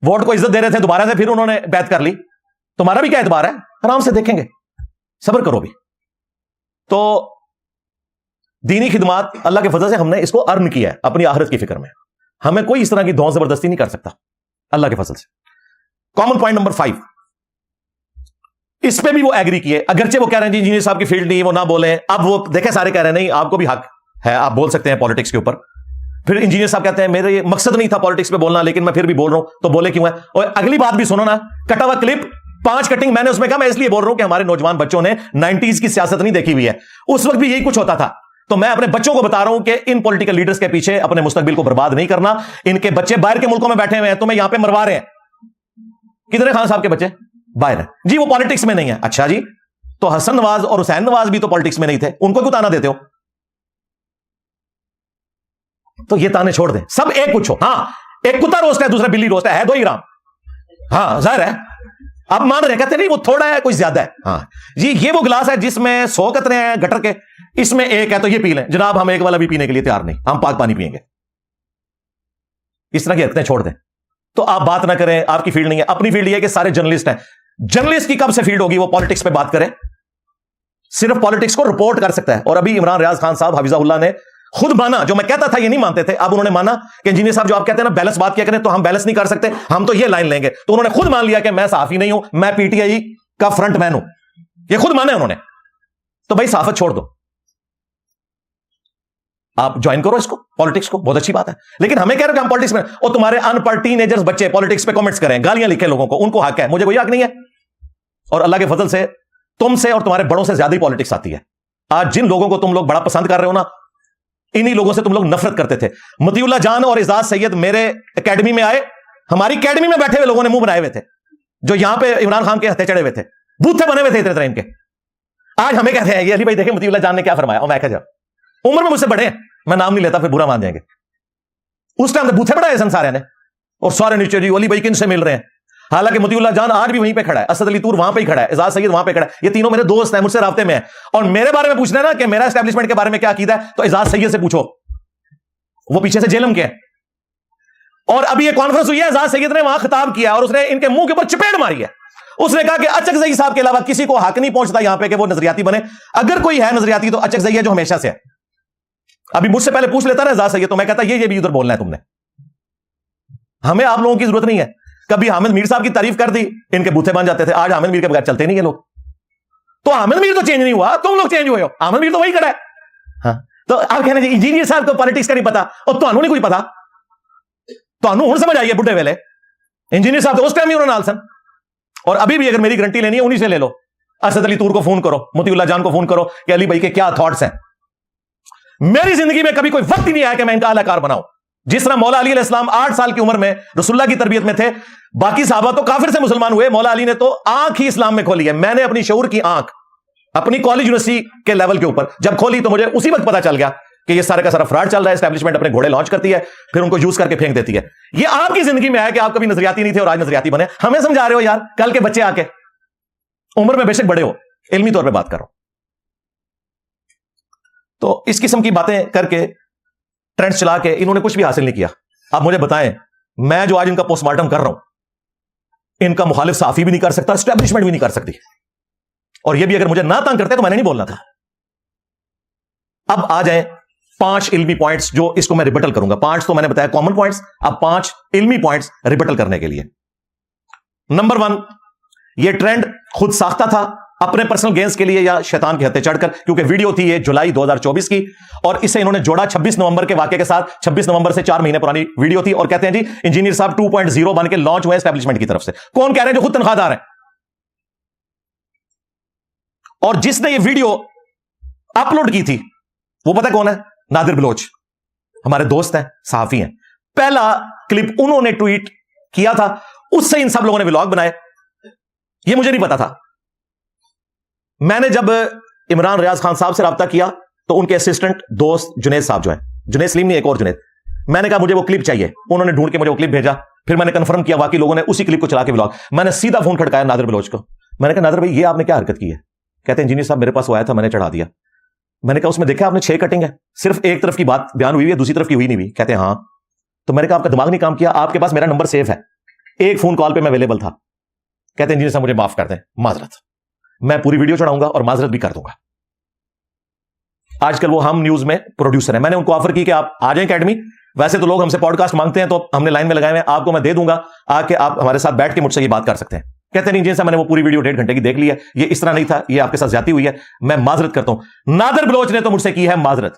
Speaker 1: ووٹ کو عزت دے رہے تھے دوبارہ سے, پھر انہوں نے بیعت کر لی. تمہارا بھی کیا اعتبار ہے؟ آرام سے دیکھیں گے, صبر کرو بھی. تو دینی خدمات اللہ کے فضل سے ہم نے اس کو ارن کیا ہے اپنی آخرت کی فکر میں. ہمیں کوئی اس طرح کی دھون زبردستی نہیں کر سکتا اللہ کے فضل سے. کامن پوائنٹ نمبر 5, اس پہ بھی وہ ایگری کیے, اگرچہ وہ کہہ رہے ہیں جی انجینئر صاحب کی فیلڈ نہیں, وہ نہ بولیں. اب وہ دیکھیں سارے کہہ رہے ہیں نہیں آپ کو بھی حق ہے, آپ بول سکتے ہیں پالیٹکس کے اوپر. پھر انجینئر صاحب کہتے ہیں میرے مقصد نہیں تھا پالیٹکس پہ بولنا لیکن میں پھر بھی بول رہا ہوں, تو بولے کیوں ہے؟ اور اگلی بات بھی سنو نا, کٹا ہوا کلپ 5 کٹنگ میں نے اس میں کہا میں اس لیے بول رہا ہوں کہ ہمارے نوجوان بچوں نے 90s کی سیاست نہیں دیکھی ہوئی ہے, اس وقت بھی یہی کچھ ہوتا تھا. تو میں اپنے بچوں کو بتا رہا ہوں کہ ان پولیٹیکل لیڈرز کے پیچھے اپنے مستقبل کو برباد نہیں کرنا. ان کے بچے باہر کے ملکوں میں بیٹھے ہوئے ہیں, تمہیں یہاں پہ مروا رہے ہیں. کدھر ہے خان صاحب کے بچے؟ باہر ہیں جی, وہ پالیٹکس میں نہیں ہے. اچھا جی, تو حسن نواز اور حسین نواز بھی تو پالیٹکس میں نہیں تھے, ان کو کیوں تانا دیتے ہو؟ تو یہ تانے چھوڑ دیں, سب ایک کچھ ہو. ہاں ایک کتا روسٹ ہے, دوسرا بلی روسٹ ہے 2 ہی رام. ہاں ظاہر ہے, اب مان رہے, کہتے نہیں وہ تھوڑا ہے کوئی زیادہ ہے. ہاں جی, یہ وہ گلاس ہے جس میں 100 قطرے ہیں گٹر کے, اس میں 1 ہے تو یہ پی لیں جناب, ہم 1 والا بھی پینے کے لیے تیار نہیں, ہم پاک پانی پیئیں گے. اس طرح کی حرکتیں چھوڑ دیں. تو آپ بات نہ کریں, آپ کی فیلڈ نہیں ہے. اپنی فیلڈ یہ ہے کہ سارے جرنلسٹ ہیں. جرنلسٹ کی کب سے فیلڈ ہوگی وہ پالیٹکس پہ بات کرے؟ صرف پالیٹکس کو رپورٹ کر سکتا ہے. اور ابھی عمران ریاض خان صاحب حفظہ اللہ نے خود مانا, جو میں کہتا تھا یہ نہیں مانتے تھے, اب انہوں نے مانا کہ انجینئر صاحب جو آپ کہتے ہیں نا بیلنس بات کیا کریں, تو ہم بیلنس نہیں کر سکتے, ہم تو یہ لائن لیں گے. تو انہوں نے خود مان لیا کہ میں صحافی نہیں ہوں, میں پی ٹی آئی کا فرنٹ مین ہوں. یہ خود مانے انہوں نے. تو بھائی صحافت چھوڑ دو, آپ جوائن کرو اس کو, پالیٹکس کو, بہت اچھی بات ہے. لیکن ہمیں کہہ رہے کہ ہم پالیٹکس میں, اور تمہارے ان پڑھ ٹین ایجرز بچے پالیٹکس پہ کمنٹس کریں, گالیاں لکھیں لوگوں کو, ان کو حق ہے, مجھے کوئی حق نہیں ہے. اور اللہ کے فضل سے تم سے اور تمہارے بڑوں سے زیادہ ہی پالیٹکس آتی ہے. آج جن لوگوں کو تم لوگ بڑا پسند کر رہے ہو نا, انہی لوگوں سے تم لوگ نفرت کرتے تھے. مطیع اللہ جان اور اعزاز سید میرے اکیڈمی میں آئے, ہماری اکیڈمی میں بیٹھے ہوئے لوگوں نے منہ بنائے ہوئے تھے, جو یہاں پہ عمران خان کے ہتھے چڑھے ہوئے تھے, بوتھے بنے ہوئے تھے اتنے طرح ان کے. آج ہمیں کہتے ہیں یہ علی بھائی دیکھیں مطیع اللہ جان نے کیا فرمایا, اور میں کہا جب عمر میں مجھ سے بڑے ہیں, میں نام نہیں لیتا پھر برا مان جائیں گے. اس ٹائم بوتھے بڑھائے سن سارے نے, اور سارے نیچے جی علی بھائی کن سے مل رہے ہیں. حالانکہ مطیع اللہ جان آج بھی وہیں پہ کھڑا ہے, اسد علی طور وہاں پہ ہی کھڑا ہے, اعزاز سید وہاں پہ کھڑا ہے. یہ تینوں میرے دوست ہیں, مجھ سے رابطے میں ہیں. اور میرے بارے میں پوچھنا ہے نا کہ میرا اسٹیبلشمنٹ کے بارے میں کیا عقیدہ ہے, تو اعزاز سید سے پوچھو, وہ پیچھے سے جیلم کے ہیں. اور ابھی یہ کانفرنس ہوئی ہے, اعزاز سید نے وہاں خطاب کیا اور اس نے ان کے منہ کے اوپر چپیڑ ماری ہے. اس نے کہا کہ اچکزئی صاحب کے علاوہ کسی کو حق نہیں پہنچتا یہاں پہ کہ وہ نظریاتی بنے. اگر کوئی ہے نظریاتی تو اچکزئی ہے جو ہمیشہ سے ہے. ابھی مجھ سے پہلے پوچھ لیتا نا اعزاز سید, تو میں کہتا یہ بھی ادھر بولنا ہے تم نے, ہمیں آپ لوگوں کی ضرورت نہیں ہے. کبھی حامد میر صاحب کی تعریف کر دی, ان کے بوتھے بن جاتے تھے. آج حامد میر کے بغیر چلتے نہیں ہیں لوگ. تو حامد میر تو چینج نہیں ہوا, تم لوگ چینج ہوئے ہو. حامد میر تو وہی کھڑا ہے. ہاں تو آپ کہنا جی انجینئر صاحب کو پالیٹکس کا نہیں پتا, اور تمہیں نہیں کوئی پتا, تمہیں ہن سمجھ آئیے بڈھے ویلے. انجینئر صاحب تو اس ٹائم ہی انہوں نے نال سن, اور ابھی بھی اگر میری گارنٹی لینی ہے انہی سے لے لو. اسد علی طور کو فون کرو, مطیع اللہ جان کو فون کرو کہ علی بھائی کے کیا تھاٹس ہیں. میری زندگی میں کبھی کوئی وقت نہیں آیا کہ میں ان کا اعلی کار بناؤں. جس طرح مولا علی علیہ السلام 8 سال کی عمر میں رسول اللہ کی تربیت میں تھے, باقی صحابہ تو کافر سے مسلمان ہوئے, مولا علی نے تو آنکھ ہی اسلام میں کھولی ہے. میں نے اپنی شعور کی آنکھ اپنی کالج یونیورسٹی کے لیول کے اوپر جب کھولی تو مجھے اسی وقت پتا چل گیا کہ یہ سارا کا سارا فراڈ چل رہا ہے. اسٹیبلشمنٹ اپنے گھوڑے لانچ کرتی ہے, پھر ان کو یوز کر کے پھینک دیتی ہے. یہ آپ کی زندگی میں آیا کہ آپ کبھی نظریاتی نہیں تھے اور آج نظریاتی بنے. ہمیں سمجھا رہے ہو یار, کل کے بچے آ کے عمر میں بے شک بڑے ہو, علمی طور پہ بات کرو. تو اس قسم کی باتیں کر کے ٹرینڈ چلا کے انہوں نے کچھ بھی حاصل نہیں کیا. آپ مجھے بتائیں, میں جو آج ان کا پوسٹ مارٹم کر رہا ہوں, ان کا مخالف صحافی بھی نہیں کر سکتا, اسٹیبلشمنٹ بھی نہیں کر سکتی. اور یہ بھی اگر مجھے نہ تنگ کرتے تو میں نے نہیں بولنا تھا. اب آ جائیں 5 علمی پوائنٹس جو اس کو میں ریبٹل کروں گا. 5 تو میں نے بتایا کامن پوائنٹس, اب 5 علمی پوائنٹس ریبٹل کرنے کے لیے. نمبر 1, یہ ٹرینڈ خود ساختہ تھا اپنے پرسنل گینز کے لیے یا شیطان کے ہتھے چڑھ کر, کیونکہ ویڈیو تھی یہ جولائی 2024 کی, اور اسے انہوں نے جوڑا 26 نومبر کے واقعے کے ساتھ. 26 نومبر سے 4 مہینے پرانی ویڈیو تھی, اور کہتے ہیں جی انجینئر صاحب 2.0 بن کے لانچ ہوئے اسٹیبلشمنٹ کی طرف سے. کون کہہ رہے ہیں؟ جو خود تنخواہ دار ہیں. اور جس نے یہ ویڈیو اپلوڈ کی تھی وہ پتہ کون ہے؟ نادر بلوچ, ہمارے دوست ہیں, صحافی ہیں. پہلا کلپ انہوں نے ٹویٹ کیا تھا, اس سے ان سب لوگوں نے ولاگ بنائے. یہ مجھے نہیں پتا تھا. میں نے جب عمران ریاض خان صاحب سے رابطہ کیا تو ان کے اسسٹنٹ دوست جنید صاحب جو ہیں, جنید سلیم نہیں ایک اور جنید, میں نے کہا مجھے وہ کلپ چاہیے. انہوں نے ڈھونڈ کے مجھے وہ کلپ بھیجا. پھر میں نے کنفرم کیا واقعی لوگوں نے اسی کلپ کو چلا کے ولاگ. میں نے سیدھا فون کھڑکایا نادر بلوچ کو. میں نے کہا نادر بھائی یہ آپ نے کیا حرکت کی ہے؟ کہتے ہیں انجینئر صاحب میرے پاس وہ آیا تھا, میں نے چڑھا دیا. میں نے کہا اس میں دیکھا آپ نے 6 کٹنگ ہے, صرف ایک طرف کی بات بیان ہوئی ہے, دوسری طرف کی ہوئی نہیں ہوئی. کہتے ہیں ہاں. تو میں نے کہا آپ کا دماغ نہیں کام کیا, آپ کے پاس میرا نمبر سیو ہے, ایک فون کال پہ میں اویلیبل تھا. کہتے ہیں انجینئر صاحب مجھے معاف کر دیں, معذرت, میں پوری ویڈیو چڑھاؤں گا اور معذرت بھی کر دوں گا. آج کل وہ ہم نیوز میں پروڈیوسر ہیں. میں نے ان کو آفر کی کہ آپ آ جائیں اکیڈمی. ویسے تو لوگ ہم سے پوڈ کاسٹ مانگتے ہیں, تو ہم نے لائن میں لگائے ہیں, آپ کو میں دے دوں گا, آ کے آپ ہمارے ساتھ بیٹھ کے مجھ سے یہ بات کر سکتے ہیں. کہتے ہیں نہیں جیسا میں نے وہ پوری ویڈیو 1.5 گھنٹے کی دیکھ لی ہے, یہ اس طرح نہیں تھا, یہ آپ کے ساتھ زیادتی ہوئی ہے, میں معذرت کرتا ہوں. نادر بلوچ نے تو مجھ سے کی ہے معذرت.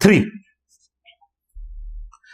Speaker 1: 3,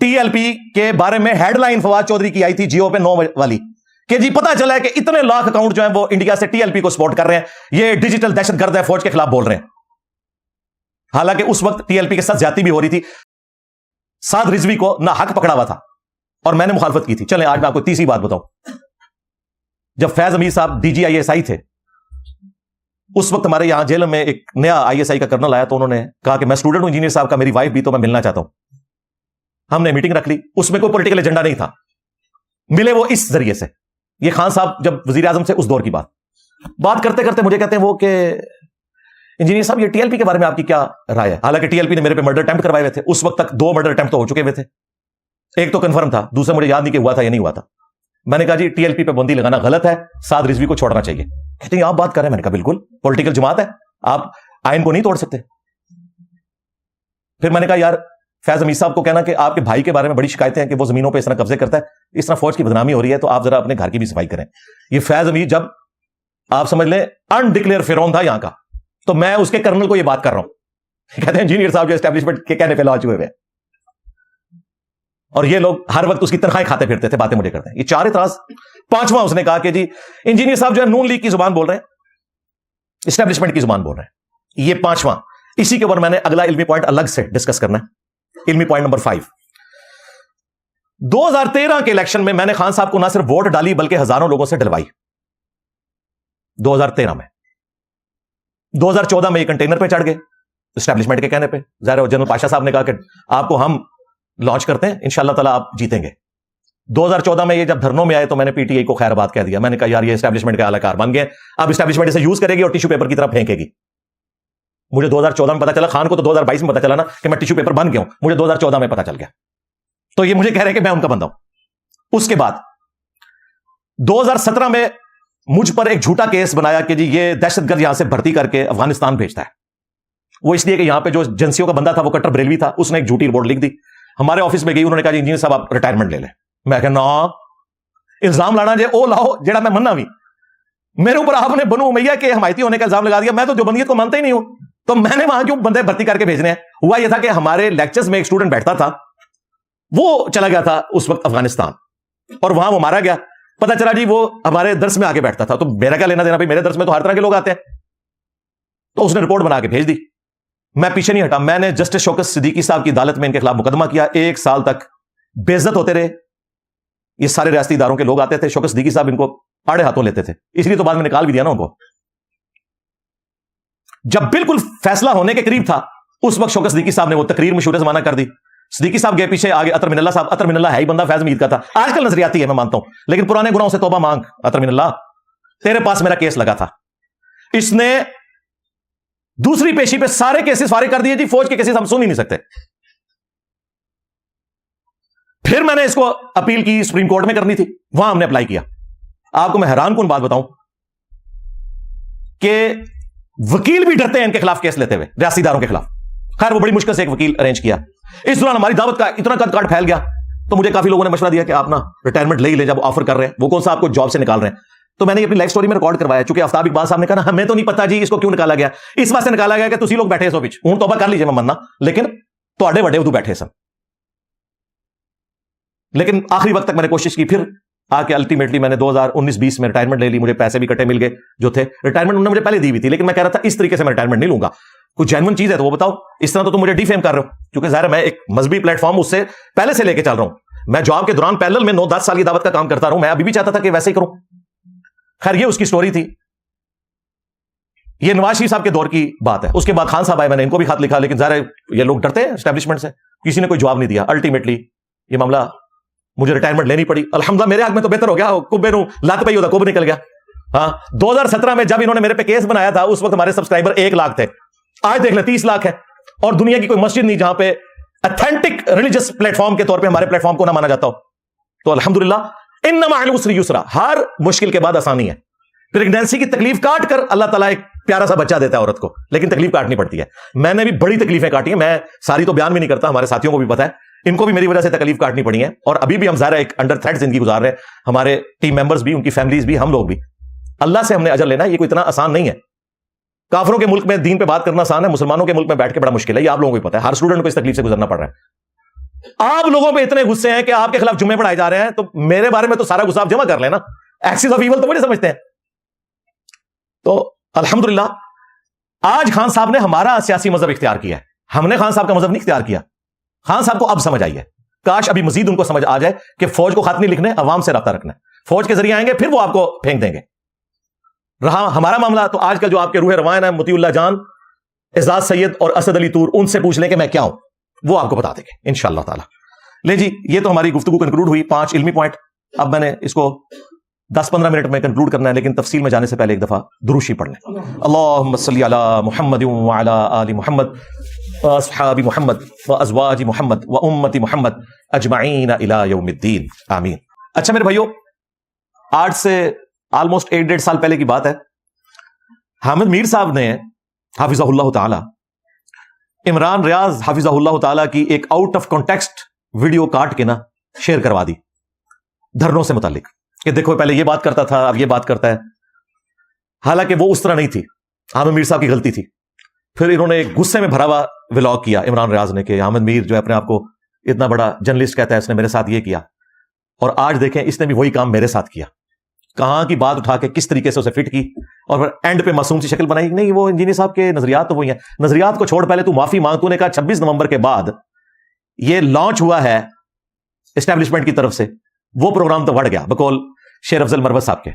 Speaker 1: TLP کے بارے میں ہیڈ لائن فواد چودھری کی آئی تھی جیو پہ 9 والی کہ جی پتا چلا ہے کہ اتنے لاکھ اکاؤنٹ جو ہیں وہ انڈیا سے TLP کو سپورٹ کر رہے ہیں, یہ ڈیجیٹل دہشت گرد ہے, فوج کے خلاف بول رہے ہیں. حالانکہ اس وقت TLP کے ساتھ زیادتی بھی ہو رہی تھی. سعد رضوی کو نہ حق پکڑا ہوا تھا اور میں نے مخالفت کی تھی. چلیں آج میں آپ کو تیسری بات بتاؤں. جب فیض امیر صاحب DG ISI تھے, اس وقت ہمارے یہاں جیل میں ایک نیا ISI کا کرنل آیا, تو انہوں نے کہا کہ میں اسٹوڈنٹ ہوں انجینئر صاحب کا, میری وائف بھی, تو میں ملنا چاہتا ہوں. ہم نے میٹنگ رکھ لی, اس میں کوئی پولیٹیکل ایجنڈا نہیں تھا, ملے وہ اس ذریعے سے. یہ خان صاحب جب وزیر اعظم سے اس دور کی بات کرتے کرتے مجھے کہتے ہیں وہ کہ انجینئر صاحب یہ TLP کے بارے میں آپ کی کیا رائے ہے. حالانکہ TLP نے میرے پہ مرڈر اٹیمپٹ کروائے ہوئے تھے, اس وقت تک 2 مرڈر اٹیمپٹ تو ہو چکے ہوئے تھے, ایک تو کنفرم تھا, دوسرا مجھے یاد نہیں کہ ہوا تھا یا نہیں ہوا تھا. میں نے کہا جی TLP پہ بندی لگانا غلط ہے, سعد رضوی کو چھوڑنا چاہیے. کہتے ہیں آپ بات کر رہے ہیں. میں نے کہا بالکل, پولیٹیکل جماعت ہے, آپ آئین کو نہیں توڑ سکتے. پھر میں نے کہا یار فیض امیر صاحب کو کہنا کہ آپ کے بھائی کے بارے میں بڑی شکایتیں ہیں کہ وہ زمینوں پہ اس طرح قبضے کرتا ہے, اس طرح فوج کی بدنامی ہو رہی ہے, تو آپ ذرا اپنے گھر کی بھی صفائی کریں. یہ فیض امیر جب آپ سمجھ لیں انڈکلیئر فرعون تھا یہاں کا, تو میں اس کے کرنل کو یہ بات کر رہا ہوں. کہتے ہیں انجینئر صاحب جو اسٹیبلشمنٹ کے کہنے پہ لا چکے ہوئے, اور یہ لوگ ہر وقت اس کی تنخواہیں کھاتے پھرتے تھے, باتیں مجھے کرتے ہیں. یہ 4 اعتراض. 5واں اس نے کہا کہ جی انجینئر صاحب جو ہے نون لیگ کی زبان بول رہے ہیں, اسٹیبلشمنٹ کی زبان بول رہے ہیں. یہ 5واں. اسی کے اوپر میں نے اگلا علمی پوائنٹ الگ سے ڈسکس کرنا ہے. علمی پوائنٹ نمبر 5. 2013 کے الیکشن میں نے خان صاحب کو نہ صرف ووٹ ڈالی بلکہ ہزاروں لوگوں سے ڈلوائی. 2013 میں. 2014 میں یہ کنٹینر پہ چڑھ گئے اسٹیبلشمنٹ کے کہنے پہ. ظاہر جنرل پاشا صاحب نے کہا کہ آپ کو ہم لانچ کرتے ہیں, انشاءاللہ تعالی آپ جیتیں گے. 2014 میں یہ جب دھرنوں میں آئے تو میں نے PTI کو خیر بات کہہ دیا. میں نے کہا یار یہ اسٹیبلشمنٹ کے اعلی کار بن گئے, اب اسٹیبلشمنٹ اسے یوز کرے گی اور ٹیشو پیپر کی طرح پھینکے گی. مجھے 2014 میں پتا چلا, خان کو تو 2022 میں پتا چلا نا کہ میں ٹیشو پیپر بن گیا ہوں, مجھے 2014 میں پتا چل گیا. تو یہ مجھے کہہ رہے ہیں کہ میں ان کا بندہ ہوں. اس کے بعد 2017 میں مجھ پر ایک جھوٹا کیس بنایا کہ جی یہ دہشت گرد یہاں سے بھرتی کر کے افغانستان بھیجتا ہے. وہ اس لیے کہ یہاں پہ جو ایجنسیوں کا بندہ تھا وہ کٹر بریلوی تھا, اس نے ایک جھوٹی رپورٹ لکھ دی. ہمارے آفس میں گئی, انہوں نے کہا جی انجینئر صاحب آپ ریٹائرمنٹ لے لیں. میں کہا نا الزام لانا جے او لاؤ جڑا میں مننا بھی. میرے اوپر آپ نے بنو امیہ کے حمایتی ہونے کا الزام لگا دیا. میں تو دیوبندیت کو مانتا ہی نہیں ہوں, تو میں نے وہاں کیوں بندے بھرتی کر کے بھیجنے ہیں. ہوا یہ تھا کہ ہمارے لیکچرز میں ایک اسٹوڈنٹ بیٹھتا تھا, وہ چلا گیا تھا اس وقت افغانستان, اور وہاں وہ مارا گیا. پتا چلا جی وہ ہمارے درس میں آ کے بیٹھتا تھا, تو میرا کیا لینا دینا بھائی, میرے درس میں تو ہر طرح کے لوگ آتے ہیں. تو اس نے رپورٹ بنا کے بھیج دی. میں پیچھے نہیں ہٹا, میں نے جسٹس شوکت صدیقی صاحب کی عدالت میں ان کے خلاف مقدمہ کیا. 1 سال تک بے عزت ہوتے رہے. یہ سارے ریاستی اداروں کے لوگ آتے تھے, شوکت صدیقی صاحب ان کو آڑے ہاتھوں لیتے تھے, اس لیے تو بعد میں نکال بھی دیا نا ان کو. جب بالکل فیصلہ ہونے کے قریب تھا, اس وقت شوکت صدیقی صاحب نے وہ تقریر مشورے زمانہ کر دی. صدیقی صاحب گئے پیچھے, آگے اطہر من اللہ صاحب. اطہر من اللہ ہے ہی بندہ فیض امید کا تھا. آج کل نظریاتی ہے میں مانتا ہوں, لیکن پرانے گناہوں سے توبہ مانگ اطہر من اللہ, تیرے پاس میرا کیس لگا تھا. اس نے دوسری پیشی پہ سارے کیسز فارغ کر دیے. جی فوج کے کیسز ہم سن ہی نہیں سکتے. پھر میں نے اس کو اپیل کی, سپریم کورٹ میں کرنی تھی, وہاں ہم نے اپلائی کیا. آپ کو میں حیران کن بات بتاؤں کہ وکیل بھی ڈرتے ہیں ان کے خلاف کیس لیتے ہوئے, ریاستی اداروں کے خلاف. خیر وہ بڑی مشکل سے ایک وکیل ارینج کیا. اس دوران ہماری دعوت کا اتنا قد کاٹ پھیل گیا, تو مجھے کافی لوگوں نے مشورہ دیا کہ آپ نا ریٹائرمنٹ لے ہی لیں جب آفر کر رہے ہیں. وہ کون سا آپ کو جاب سے نکال رہے ہیں. تو میں نے اپنی لائف سٹوری میں ریکارڈ کروایا, چونکہ آفتاب اقبال صاحب نے کہا نا ہمیں تو نہیں پتا جی اس کو کیوں نکالا گیا. اس واسطے نکالا گیا کہ تسی لوگ بیٹھے سو بچ, ہوں توبہ کر لیجیے میں مننا, لیکن تواڈے وڈے ادو بیٹھے سن. لیکن آخری وقت تک میں نے کوشش کی. پھر آ کے الٹیمیٹلی میں نے 2019-20 میں ریٹائرمنٹ لے لی. مجھے پیسے بھی کٹے مل گئے جو تھے. ریٹائرمنٹ انہوں نے مجھے پہلے دی ہوئی تھی, لیکن میں کہہ رہا تھا اس طریقے سے میں ریٹائرمنٹ نہیں لوں گا. کوئی جینوئن چیز ہے تو وہ بتاؤ. اس طرح تو تم مجھے ڈی فیم کر رہے ہو, کیونکہ ظاہر میں ایک مذہبی پلیٹ فارم اس سے پہلے سے لے کے چل رہا ہوں. میں جاب کے دوران پیرلل میں 9-10 سال کی دعوت کا کام کرتا رہا ہوں. میں ابھی بھی چاہتا تھا کہ ویسے ہی کروں. خیر یہ اس کی سٹوری تھی. یہ نواز شریف صاحب کے دور کی بات ہے. اس کے بعد خان صاحب آئے, میں نے ان کو بھی خط لکھا, لیکن ظاہر یہ لوگ ڈرتے ہیں اسٹیبلشمنٹ سے, کسی نے کوئی جواب نہیں دیا. الٹیمیٹلی یہ معاملہ مجھے ریٹائرمنٹ لینی پڑی. الحمدللہ میرے حق میں تو بہتر ہو گیا, کبے نو لت پئی ہوتا کب نکل گیا. ہاں 2017 میں جب انہوں نے میرے پہ کیس بنایا تھا, اس وقت ہمارے سبسکرائبر 1 لاکھ تھے. آج دیکھ لیں 30 لاکھ ہے, اور دنیا کی کوئی مسجد نہیں جہاں پہ اتھینٹک ریلیجس پلیٹ فارم کے طور پہ ہمارے پلیٹ فارم کو نہ مانا جاتا ہو. تو الحمدللہ انما مع العسر یسرا, ہر مشکل کے بعد آسانی ہے. پریگنینسی کی تکلیف کاٹ کر اللہ تعالیٰ ایک پیارا سا بچہ دیتا ہے عورت کو, لیکن تکلیف کاٹنی پڑتی ہے. میں نے بھی بڑی تکلیفیں کاٹی ہیں, میں ساری تو بیان بھی نہیں کرتا, ہمارے ساتھیوں کو بھی پتا ہے, ان کو بھی میری وجہ سے تکلیف کاٹنی پڑی ہے. اور ابھی بھی ہم ظاہر ایک انڈر تھریٹ زندگی گزار رہے ہیں, ہمارے ٹیم ممبرز بھی, ان کی فیملیز بھی, ہم لوگ بھی. اللہ سے ہم نے اجر لینا ہے, یہ کوئی اتنا آسان نہیں ہے. کافروں کے ملک میں دین پہ بات کرنا آسان ہے, مسلمانوں کے ملک میں بیٹھ کے بڑا مشکل ہے. یہ آپ لوگوں کو بھی پتا ہے, ہر اسٹوڈنٹ کو اس تکلیف سے گزرنا پڑ رہا ہے. آپ لوگوں پہ اتنے غصے ہیں کہ آپ کے خلاف جمعے پڑھائے جا رہے ہیں, تو میرے بارے میں تو سارا غصہ آپ جمع کر لینا, ایکسس آف ایول تو مجھے سمجھتے ہیں. تو الحمدللہ آج خان صاحب نے ہمارا سیاسی مذہب اختیار کیا ہے, ہم نے خان صاحب کا مذہب نہیں اختیار کیا. خان صاحب کو اب سمجھ آئی ہے, کاش ابھی مزید ان کو سمجھ آ جائے کہ فوج کو خط نہیں لکھنے, عوام سے رابطہ رکھنا ہے, فوج کے ذریعے آئیں گے پھر وہ آپ کو پھینک دیں گے. رہا ہمارا معاملہ, تو آج کل جو آپ کے روح روان ہے مطیع اللہ جان, اعزاز سید اور اسد علی طور, ان سے پوچھ لیں کہ میں کیا ہوں, وہ آپ کو بتا دیں گے انشاءاللہ تعالی. لے جی, یہ تو ہماری گفتگو کنکلوڈ ہوئی, 5 علمی پوائنٹ. اب میں نے اس کو 10-15 منٹ میں کنکلوڈ کرنا ہے, لیکن تفصیل میں جانے سے پہلے ایک دفعہ درود شریف پڑھ لیں. اللہم صلی علی محمد وعلی آل محمد واصحاب محمد وازواج محمد وامت محمد اجمعین الی یوم الدین, آمین. اچھا میرے بھائیو, آج سے آلموسٹ 1.5 سال پہلے کی بات ہے, حامد میر صاحب نے حافظہ اللہ تعالی عمران ریاض حافظہ اللہ تعالی کی ایک آؤٹ آف کانٹیکسٹ ویڈیو کاٹ کے نا شیئر کروا دی دھرنوں سے متعلق, کہ دیکھو پہلے یہ بات کرتا تھا, اب یہ بات کرتا ہے. حالانکہ وہ اس طرح نہیں تھی, حامد میر صاحب کی غلطی تھی. پھر انہوں نے ایک غصے میں بھرا ہوا ولاگ کیا عمران ریاض نے, کہ حامد میر جو ہے اپنے آپ کو اتنا بڑا جرنلسٹ کہتا ہے, اس نے میرے ساتھ یہ کیا, اور آج دیکھیں اس نے بھی وہی کام میرے ساتھ کیا. کہاں کی بات اٹھا کے کس طریقے سے اسے فٹ کی, اور پھر اینڈ پہ معصوم سی شکل بنائی. نہیں, وہ انجینئر صاحب کے نظریات تو وہی ہیں. نظریات کو چھوڑ, پہلے تو معافی مانگ. تو نے کہا 26 نومبر کے بعد یہ لانچ ہوا ہے اسٹیبلشمنٹ کی طرف سے, وہ پروگرام تو بڑھ گیا بقول شیر افضل مروت صاحب کے.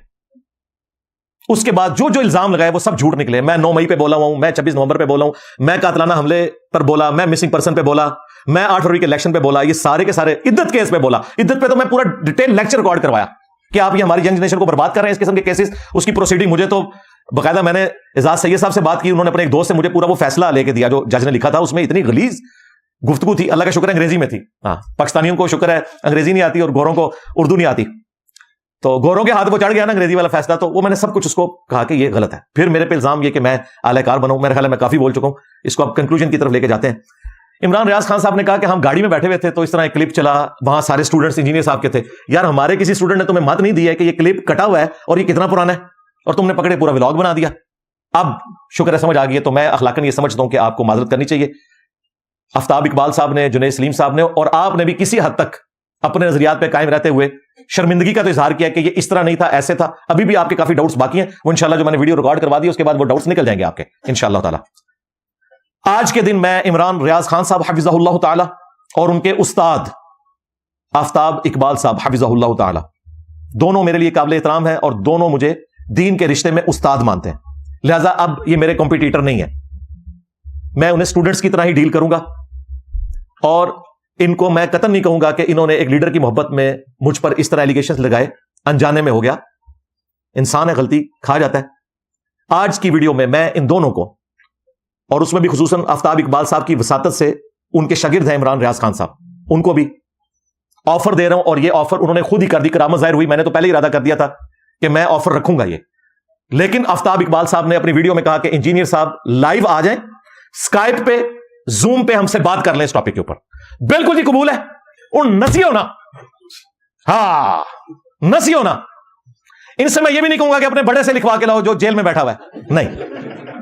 Speaker 1: اس کے بعد جو جو الزام لگائے وہ سب جھوٹ نکلے. میں 9 مئی پہ بولا ہوں, میں 26 نومبر پہ بولا ہوں, میں قاتلانہ حملے پر بولا, میں مسنگ پرسن پہ بولا, میں 8 فروری کے الیکشن پہ بولا, یہ سارے کے سارے عدت کیس پہ بولا. عدت پہ تو میں پورا ڈیٹیل لیکچر ریکارڈ کروایا کہ آپ یہ ہماری ینگ جنریشن کو برباد کر رہے ہیں, اس قسم کے کیسز. اس کی پروسیڈنگ مجھے تو باقاعدہ, میں نے اعزاز سید صاحب سے بات کی, انہوں نے اپنے ایک دوست سے مجھے پورا وہ فیصلہ لے کے دیا جو جج نے لکھا تھا. اس میں اتنی غلیظ گفتگو تھی, اللہ کا شکر ہے انگریزی میں تھی. ہاں, پاکستانیوں کو شکر ہے انگریزی نہیں آتی اور گوروں کو اردو نہیں آتی, تو گوروں کے ہاتھ وہ چڑھ گیا نا انگریزی والا فیصلہ, تو وہ میں نے سب کچھ اس کو کہا کہ یہ غلط ہے. پھر میرے پہ الزام یہ کہ میں اعلی کار بنوں. میرے خیال ہے میں کافی بول چکا ہوں, اس کو اب کنکلوژن کی طرف لے کے جاتے ہیں. عمران ریاض خان صاحب نے کہا کہ ہم گاڑی میں بیٹھے ہوئے تھے, تو اس طرح ایک کلپ چلا, وہاں سارے اسٹوڈنٹس انجینئر صاحب کے تھے. یار ہمارے کسی اسٹوڈنٹ نے تمہیں مت نہیں دی ہے کہ یہ کلپ کٹا ہوا ہے اور یہ کتنا پرانا ہے, اور تم نے پکڑے پورا ولاگ بنا دیا. اب شکر ہے سمجھ آ گئی ہے, تو میں اخلاقاً یہ سمجھتا ہوں کہ آپ کو معذرت کرنی چاہیے. آفتاب اقبال صاحب نے, جنید سلیم صاحب نے, اور آپ نے بھی کسی حد تک اپنے نظریات پہ قائم رہتے ہوئے شرمندگی کا تو اظہار کیا کہ یہ اس طرح نہیں تھا, ایسے تھا. ابھی بھی آپ کے کافی ڈاؤٹس باقی ہیں, وہ انشاءاللہ جو میں نے ویڈیو ریکارڈ کروا دی اس کے بعد وہ ڈاؤٹس نکل جائیں گے آپ کے انشاءاللہ تعالی. آج کے دن میں عمران ریاض خان صاحب حفظہ اللہ تعالی اور ان کے استاد آفتاب اقبال صاحب حفظہ اللہ تعالی, دونوں میرے لیے قابل احترام ہیں, اور دونوں مجھے دین کے رشتے میں استاد مانتے ہیں. لہٰذا اب یہ میرے کمپیٹیٹر نہیں ہے, میں انہیں اسٹوڈنٹس کی طرح ہی ڈیل کروں گا, اور ان کو میں قطعاً نہیں کہوں گا کہ انہوں نے ایک لیڈر کی محبت میں مجھ پر اس طرح ایلیگیشنز لگائے, انجانے میں ہو گیا. انسان ہے, غلطی کھا جاتا ہے. آج کی ویڈیو میں ان دونوں کو, اور اس میں بھی خصوصاً آفتاب اقبال صاحب کی وساطت سے, ان کے شاگرد ہیں عمران ریاض خان صاحب, ان کو بھی آفر دے رہا ہوں. اور یہ آفر انہوں نے خود ہی کر دی, کرامت ظاہر ہوئی. میں نے تو پہلے ہی ارادہ کر دیا تھا کہ میں آفر رکھوں گا یہ, لیکن آفتاب اقبال صاحب نے اپنی ویڈیو میں کہا کہ انجینئر صاحب لائیو آ جائیں, اسکائپ پہ, زوم پہ ہم سے بات کر لیں اس ٹاپک کے اوپر. بالکل جی قبول ہے. ان نسی ہونا, ہاں نسی ہونا. ان سے میں یہ بھی نہیں کہوں گا کہ اپنے بڑے سے لکھوا کے لاؤ جو جیل میں بیٹھا ہوا ہے, نہیں,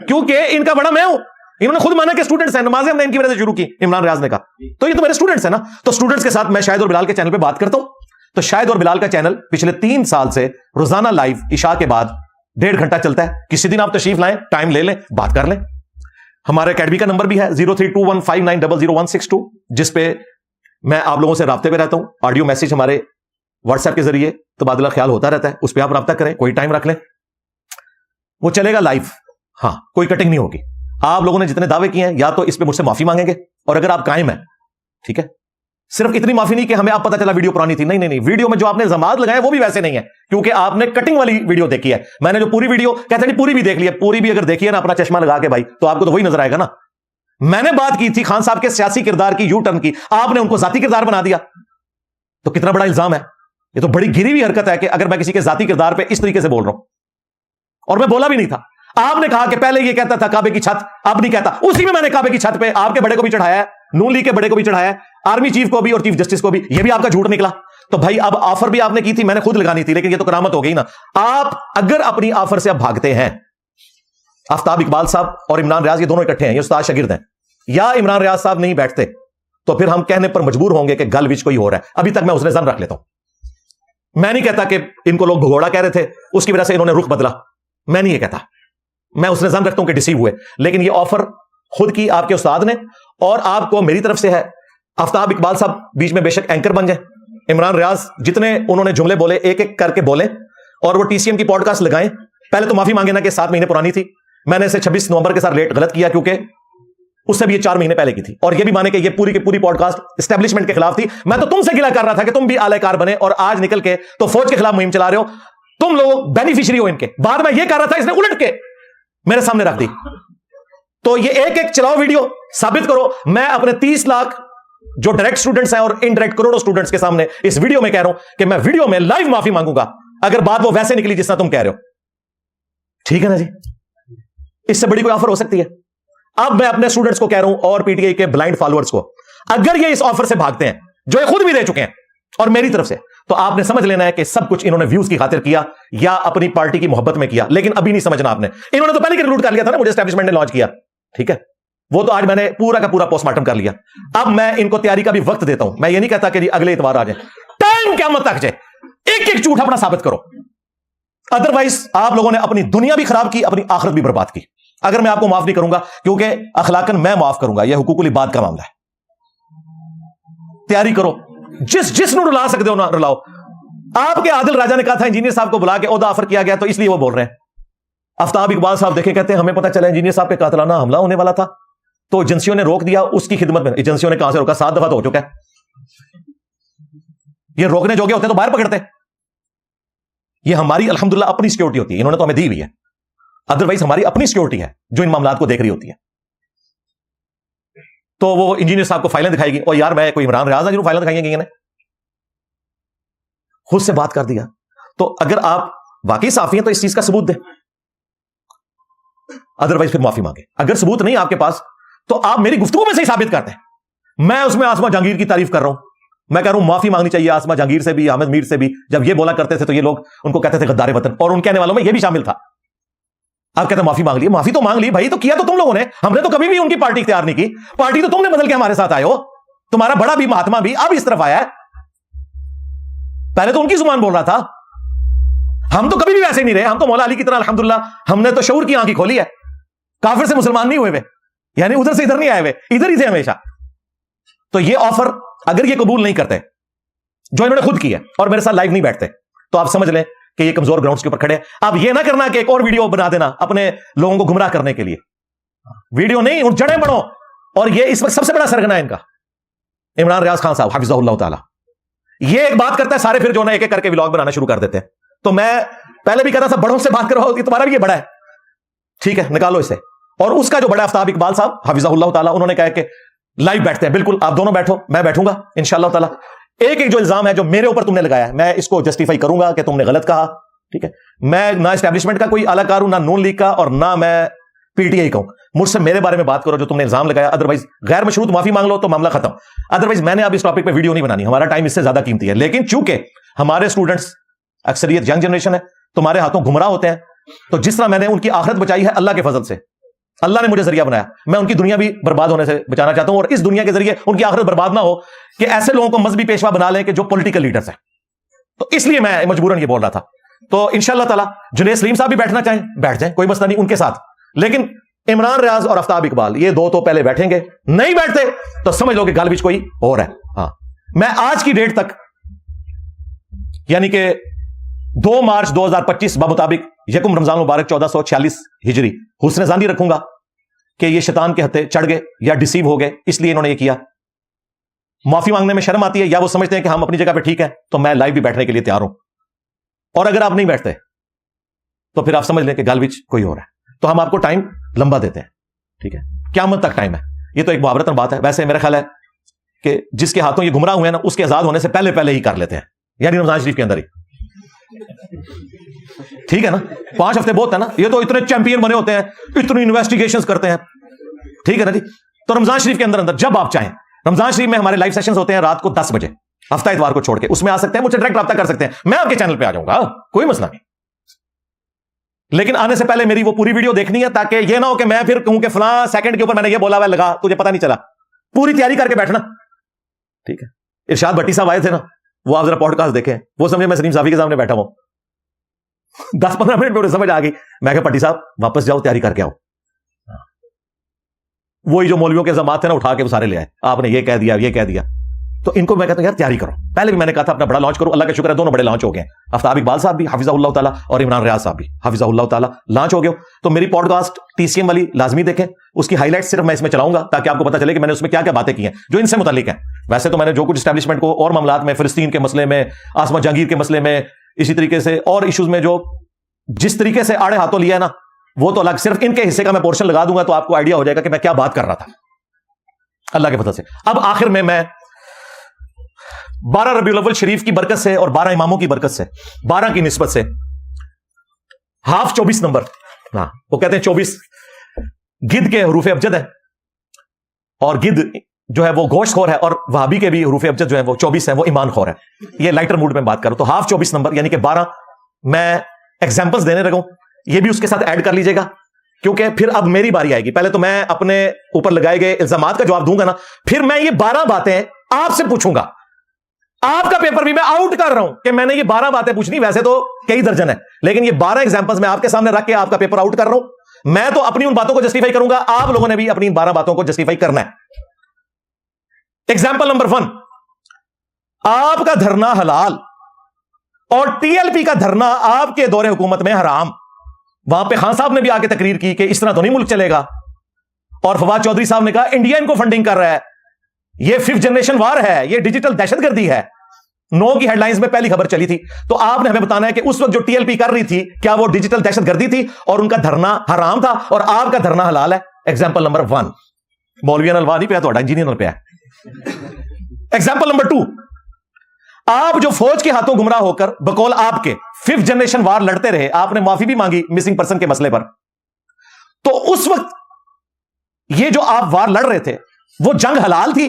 Speaker 1: کیونکہ ان کا بڑا میں ہوں. انہوں نے خود مانا کہ اسٹوڈنٹس ہیں, نمازیں ہم نے ان کی وجہ سے شروع کی, عمران ریاض نے کہا, تو یہ تو میرے اسٹوڈنٹس ہیں نا. تو اسٹوڈنٹس کے ساتھ میں شاہد اور بلال کے چینل پہ بات کرتا ہوں. تو شاہد اور بلال کا چینل پچھلے 3 سال سے روزانہ لائیو عشاء کے بعد 1.5 گھنٹہ چلتا ہے. کسی دن آپ تشریف لائیں, ٹائم لے لیں, بات کر لیں. ہمارے اکیڈمی کا نمبر بھی ہے 032159000162, جس پہ میں آپ لوگوں سے رابطے پہ رہتا ہوں. آڈیو میسج ہمارے واٹس ایپ کے ذریعے تبادلہ خیال ہوتا رہتا ہے, اس پہ آپ رابطہ کریں, کوئی ٹائم رکھ لیں, وہ چلے گا لائیو. ہاں, کوئی کٹنگ نہیں ہوگی. آپ لوگوں نے جتنے دعوے کیے ہیں, یا تو اس پہ مجھ سے معافی مانگیں گے, اور اگر آپ قائم ہیں, ٹھیک ہے, صرف اتنی معافی نہیں کہ ہمیں آپ پتہ چلا ویڈیو پرانی تھی. نہیں, ویڈیو میں جو آپ نے الزامات لگائے وہ بھی ویسے نہیں ہے, کیونکہ آپ نے کٹنگ والی ویڈیو دیکھی ہے. میں نے جو پوری ویڈیو کہتے ہیں پوری بھی دیکھ لی ہے, پوری بھی اگر دیکھی ہے نا اپنا چشمہ لگا کے بھائی, تو آپ کو تو وہی نظر آئے گا نا. میں نے بات کی تھی خان صاحب کے سیاسی کردار کی, یو ٹرن کی, آپ نے ان کو ذاتی کردار بنا دیا. تو کتنا بڑا الزام ہے. یہ تو بڑی گری ہوئی حرکت ہے کہ اگر میں کسی کے ذاتی کردار پہ اس طریقے سے بول رہا ہوں, اور میں بولا بھی نہیں تھا. آپ نے کہا کہ پہلے یہ کہتا تھا کعبے کی چھت, اب نہیں کہتا. اسی میں نے کعبے کی چھت پہ آپ کے بڑے کو بھی چڑھایا ہے, نون لیگ کے بڑے کو بھی چڑھایا ہے, آرمی چیف کو بھی اور چیف جسٹس کو بھی. یہ بھی آپ کا جھوٹ نکلا. تو بھائی اب آفر بھی آپ نے کی تھی, میں نے خود لگانی تھی, لیکن یہ تو کرامت ہو گئی نا. آپ اگر اپنی آفر سے اب بھاگتے ہیں, آفتاب اقبال صاحب اور عمران ریاض یہ دونوں اکٹھے ہیں, یہ استاد شاگرد ہیں, یا عمران ریاض صاحب نہیں بیٹھتے, تو پھر ہم کہنے پر مجبور ہوں گے کہ گل وچ کوئی اور ہے. ابھی تک میں اس نے زن رکھ لیتا ہوں. میں نہیں کہتا کہ ان کو لوگ بھگوڑا کہہ رہے تھے اس کی وجہ سے انہوں نے رخ بدلا, میں نہیں یہ کہتا. میں اس نے زن رکھتا ہوں کہ ڈیسیو ہوئے, لیکن یہ آفر خود کی آپ کے استاد نے, اور آپ کو میری طرف سے ہے. آفتاب اقبال صاحب بیچ میں بے شک اینکر بن جائیں, عمران ریاض جتنے انہوں نے جملے بولے ایک ایک کر کے بولیں, اور وہ ٹی سی ایم کی پوڈ کاسٹ لگائیں. پہلے تو معافی مانگے نا کہ 7 مہینے پرانی تھی, میں نے اسے 26 نومبر کے ساتھ لیٹ غلط کیا, کیونکہ اس سے بھی یہ 4 مہینے پہلے کی تھی, اور یہ بھی مانے کہ یہ پوری کی پوری پوڈ کاسٹ اسٹیبلشمنٹ کے خلاف تھی. میں تو تم سے گلا کر رہا تھا کہ تم بھی اعلی کار بنے, اور آج نکل کے تو فوج کے خلاف مہم چلا رہے ہو. تم لوگ بینیفیشری ہو ان کے. بعد میں یہ کر رہا تھا, اس نے الٹ کے میرے سامنے رکھ دی. تو یہ ایک ایک چلاؤ ویڈیو, ثابت کرو. میں اپنے 30 لاکھ جو ڈائریکٹ اسٹوڈنٹس ہیں اور انڈائریکٹ کروڑوں اسٹوڈنٹس کے سامنے اس ویڈیو میں کہہ رہا ہوں کہ میں ویڈیو میں لائیو معافی مانگوں گا اگر بات وہ ویسے نکلی جس طرح تم کہہ رہے ہو. ٹھیک ہے نا جی, اس سے بڑی کوئی آفر ہو سکتی ہے؟ اب میں اپنے اسٹوڈنٹس کو کہہ رہا ہوں اور پی ٹی آئی کے بلائنڈ فالوورز کو, اگر یہ اس آفر سے بھاگتے ہیں جو یہ خود بھی دے چکے ہیں اور میری طرف سے, تو آپ نے سمجھ لینا ہے کہ سب کچھ انہوں نے ویوز کی خاطر کیا یا اپنی پارٹی کی محبت میں کیا. لیکن ابھی نہیں سمجھنا آپ نے, انہوں نے تو پہلے ریکروٹ کر لیا تھا نا, مجھے اسٹیبلشمنٹ نے لانچ کیا. ٹھیک ہے, وہ تو آج میں نے پورا کا پورا پوسٹ مارٹم کر لیا. اب میں ان کو تیاری کا بھی وقت دیتا ہوں. میں یہ نہیں کہتا کہ جی اگلے اتوار آ جائیں, ٹائم قیامت تک جائے, ایک ایک جھوٹ اپنا ثابت کرو. ادروائز آپ لوگوں نے اپنی دنیا بھی خراب کی, اپنی آخرت بھی برباد کی. اگر میں آپ کو معاف نہیں کروں گا, کیونکہ اخلاقاً میں معاف کروں گا, یہ حقوق العباد کا معاملہ ہے. تیاری کرو, جس نو رلا سکتے ہو نا رلاؤ. آپ کے عادل راجہ نے کہا تھا انجینئر صاحب کو بلا کے عہدہ آفر کیا گیا, تو اس لیے وہ بول رہے ہیں. آفتاب اقبال صاحب دیکھیں, کہتے ہیں ہمیں پتہ چلا انجینئر صاحب پہ قاتلانہ حملہ ہونے والا تھا, تو ایجنسیوں نے روک دیا. اس کی خدمت میں ایجنسیوں نے کہاں سے روکا؟ 7 دفعہ تو ہو چکا ہے. یہ روکنے جوگے ہوتے تو باہر پکڑتے. یہ ہماری الحمدللہ اپنی سیکورٹی ہوتی ہے, انہوں نے تو ہمیں دی ہوئی ہے. ادروائز ہماری اپنی سیکورٹی ہے جو ان معاملات کو دیکھ رہی ہوتی ہے. تو وہ انجینئر صاحب کو فائلیں دکھائے گی, اور یار میں کوئی عمران ریاض جو فائلیں دکھائیں گی نے خود سے بات کر دیا. تو اگر آپ واقعی صافی ہیں تو اس چیز کا ثبوت دیں, ادروائز پھر معافی مانگے. اگر ثبوت نہیں آپ کے پاس تو آپ میری گفتگو میں سے ہی ثابت کرتے ہیں. میں اس میں آسما جہانگیر کی تعریف کر رہا ہوں. میں کہہ رہا ہوں معافی مانگنی چاہیے آسما جہانگیر سے بھی, احمد میر سے بھی. جب یہ بولا کرتے تھے تو یہ لوگ ان کو کہتے تھے غدار وطن, اور ان کہنے والوں میں یہ بھی شامل تھا. آپ کہتے ہیں معافی مانگ لی. معافی تو مانگ لی بھائی, تو کیا تو تم لوگوں نے, ہم نے تو کبھی بھی ان کی پارٹی اختیار نہیں کی. پارٹی تو تم نے بدل کے ہمارے ساتھ آئے ہو. تمہارا بڑا بھی مہاتما بھی اب اس طرف آیا ہے, پہلے تو ان کی زبان بول رہا تھا. ہم تو کبھی بھی ویسے نہیں رہے. ہم تو مولا علی کی طرح الحمدللہ ہم نے تو شعور کی آنکھ کھولی ہے. کافر سے مسلمان نہیں ہوئے ہوئے, یعنی ادھر سے ادھر نہیں آئے ہوئے, ادھر ہی تھے ہمیشہ. تو یہ آفر اگر یہ قبول نہیں کرتے جو انہوں نے خود کی ہے, اور میرے ساتھ لائیو نہیں بیٹھتے, تو آپ سمجھ لیں کہ یہ کمزور گراؤنڈز کے اوپر کھڑے ہیں. آپ یہ نہ کرنا کہ ایک اور ویڈیو بنا دینا اپنے لوگوں کو گمراہ کرنے کے لیے. ویڈیو نہیں, ان جڑیں بڑھو. اور یہ اس وقت سب سے بڑا سرگنا ہے ان کا, عمران ریاض خان صاحب حفظہ اللہ تعالی. یہ ایک بات کرتا ہے, سارے پھر جو نا ایک ایک کر کے ولاگ بنانا شروع کر دیتے ہیں. تو میں پہلے بھی کہتا تھا بڑوں سے بات کرو, تمہارا بھی یہ بڑا ہے, ٹھیک ہے نکالو اسے. اور اس کا جو بڑا آفتاب اقبال صاحب حفظہ اللہ تعالیٰ, انہوں نے کہا کہ لائیو بیٹھتے ہیں. بالکل, آپ دونوں بیٹھو, میں بیٹھوں گا انشاءاللہ تعالیٰ. ایک ایک جو الزام ہے جو میرے اوپر تم نے لگایا ہے, میں اس کو جسٹیفائی کروں گا کہ تم نے غلط کہا. ٹھیک ہے, میں نہ اسٹیبلشمنٹ کا کوئی اعلی کار ہوں, نہ نون لیگ کا, اور نہ میں پی ٹی آئی کا ہوں. مجھ سے میرے بارے میں بات کرو جو تم نے الزام لگایا. ادروائز غیر مشروط معافی مانگ لو تو معاملہ ختم. ادروائز میں نے اب اس ٹاپک پہ ویڈیو نہیں بنانی, ہمارا ٹائم اس سے زیادہ قیمتی ہے. لیکن چونکہ ہمارے اسٹوڈنٹس اکثریت ینگ جنریشن ہے, تمہارے ہاتھوں گمراہ ہوتے ہیں, تو جس طرح میں نے ان کی آخرت بچائی ہے اللہ کے فضل سے, اللہ نے مجھے ذریعہ بنایا, میں ان کی دنیا بھی برباد ہونے سے بچانا چاہتا ہوں, اور اس دنیا کے ذریعے ان کی آخرت برباد نہ ہو کہ ایسے لوگوں کو مذہبی پیشوا بنا لیں کہ جو پولیٹیکل لیڈرز ہیں. تو اس لیے میں مجبوراً یہ بول رہا تھا. تو انشاءاللہ تعالی جنید سلیم صاحب بھی بیٹھنا چاہیں بیٹھ جائیں, کوئی مسئلہ نہیں ان کے ساتھ. لیکن عمران ریاض اور آفتاب اقبال یہ دو تو پہلے بیٹھیں گے, نہیں بیٹھتے تو سمجھ لو کہ گل وچ کوئی اور ہے. ہاں, میں آج کی ڈیٹ تک یعنی کہ 2 مارچ 2025 بمطابق یکم رمضان مبارک 1446 ہجری حسن ظانی رکھوں گا کہ یہ شیطان کے ہتھے چڑھ گئے یا ڈیسیو ہو گئے, اس لیے انہوں نے یہ کیا. معافی مانگنے میں شرم آتی ہے, یا وہ سمجھتے ہیں کہ ہم اپنی جگہ پہ ٹھیک ہے, تو میں لائیو بھی بیٹھنے کے لیے تیار ہوں. اور اگر آپ نہیں بیٹھتے تو پھر آپ سمجھ لیں کہ گل وچ کوئی اور ہے. تو ہم آپ کو ٹائم لمبا دیتے ہیں, ٹھیک ہے, قیامت تک ٹائم ہے. یہ تو ایک معابرتن بات ہے. ویسے میرا خیال ہے کہ جس کے ہاتھوں یہ گمراہ ہوئے ہیں نا, اس کے آزاد ہونے سے پہلے ہی کر لیتے ہیں, یعنی رمضان شریف کے اندر ہی. ٹھیک ہے نا, 5 ہفتے بہت ہے نا, یہ تو اتنے چیمپئن بنے ہوتے ہیں, اتنی انویسٹیگیشنز کرتے ہیں. ٹھیک ہے نا جی, تو رمضان شریف کے اندر جب آپ چاہیں, رمضان شریف میں ہمارے لائیو سیشنز ہوتے ہیں رات کو 10 بجے, ہفتہ اتوار کو چھوڑ کے, اس میں آ سکتے ہیں, مجھ سے ڈائریکٹ رابطہ کر سکتے ہیں, میں آپ کے چینل پہ آ جاؤں گا, کوئی مسئلہ نہیں. لیکن آنے سے پہلے میری وہ پوری ویڈیو دیکھنی ہے, تاکہ یہ نہ ہو کہ میں پھر کہوں کہ فلاں سیکنڈ کے اوپر میں نے یہ بولا ہوا لگا, تجھے پتہ نہیں چلا. پوری تیاری کر کے بیٹھنا, ٹھیک ہے. ارشاد بھٹی صاحب آئے تھے نا, وہ آپ ذرا پوڈ کاسٹ دیکھیں, وہ سمجھے میں سلیم صافی کے سامنے بیٹھا ہوں, 10-15 منٹ میں سمجھ آ گئی. میں کہا بھٹی صاحب واپس جاؤ, تیاری کر کے آؤ. وہی جو مولویوں کے الزامات تھے نا, اٹھا کے وہ سارے لے آئے, آپ نے یہ کہہ دیا, یہ کہہ دیا. تو ان کو میں کہتا ہوں یار تیاری کرو. پہلے بھی میں نے کہا تھا اپنا بڑا لانچ کرو, اللہ کا شکر ہے دونوں بڑے لانچ ہو گئے ہیں. آفتاب اقبال صاحب بھی حفظہ اللہ تعالیٰ اور عمران ریاض صاحب بھی حفظہ اللہ تعالیٰ لانچ ہو گئے. تو میری پوڈ کاسٹ TCM والی لازمی دیکھیں, اس کی ہائی لائٹ صرف میں اس میں چلاؤں گا تاکہ آپ کو پتا چلے کہ میں نے اس میں کیا کیا باتیں کی ہیں جو ان سے متعلق ہیں. ویسے تو میں نے جو کچھ اسٹیبلشمنٹ کو اور معاملات میں, فلسطین کے مسئلے میں, آسما جہانگیر کے مسئلے میں, اسی طریقے سے اور ایشوز میں جو جس طریقے سے آڑے ہاتھوں لیا ہے نا, وہ تو الگ, صرف ان کے حصے کا میں پورشن لگا دوں گا تو آپ کو آئیڈیا ہو جائے گا کہ میں کیا بات کر رہا تھا اللہ کے فضل سے. اب آخر میں 12 ربیع الاول شریف کی برکت سے اور 12 اماموں کی برکت سے, 12 کی نسبت سے, ہاف 24 نمبر, ہاں وہ کہتے ہیں 24 گدھ کے حروف ابجد ہے, اور گدھ جو ہے وہ گوشت خور ہے, اور وہابی کے بھی حروف ابجد جو ہے وہ 24 ہے, وہ ایمان خور ہے. یہ لائٹر موڈ میں بات کروں تو ہاف 24 نمبر یعنی کہ 12 میں ایگزامپلس دینے لگا ہوں, یہ بھی اس کے ساتھ ایڈ کر لیجیے گا کیونکہ پھر اب میری باری آئے گی. پہلے تو میں اپنے اوپر لگائے گئے الزامات کا جواب دوں گا نا, پھر میں یہ 12 باتیں آپ سے پوچھوں گا. آپ کا پیپر بھی میں آؤٹ کر رہا ہوں کہ میں نے یہ 12 باتیں پوچھنی, ویسے تو کئی درجن ہے لیکن یہ 12 ایگزامپلس میں آپ کے سامنے رکھ کے آپ کا پیپر آؤٹ کر رہا ہوں. میں تو اپنی ان باتوں کو جسٹیفائی کروں گا, آپ لوگوں نے بھی اپنی 12 باتوں کو جسٹیفائی کرنا ہے. ایگزامپل نمبر 1, آپ کا دھرنا حلال اور TLP کا دھرنا آپ کے دور حکومت میں حرام. وہاں پہ خان صاحب نے بھی آ کے تقریر کی کہ اس طرح تو نہیں ملک چلے گا, اور فواد چودھری صاحب نے کہا انڈیا ان کو فنڈنگ کر رہا ہے, یہ 5th جنریشن وار ہے, یہ ڈیجیٹل دہشت گردی ہے. 9 کی ہیڈ لائنز میں پہلی خبر چلی تھی. تو آپ نے ہمیں بتانا ہے کہ اس وقت جو TLP کر رہی تھی کیا وہ ڈیجیٹل دہشت گردی تھی اور ان کا دھرنا حرام تھا, اور آپ کا دھرنا حلال ہے. ایگزامپل نمبر 1, مولوی نلوا نہیں پہ تو انجینئر پہ ہے. ایگزامپل نمبر 2, آپ جو فوج کے ہاتھوں گمراہ ہو کر بقول آپ کے 5th جنریشن وار لڑتے رہے, آپ نے معافی بھی مانگی مسنگ پرسن کے مسئلے پر, تو اس وقت یہ جو آپ وار لڑ رہے تھے وہ جنگ حلال تھی,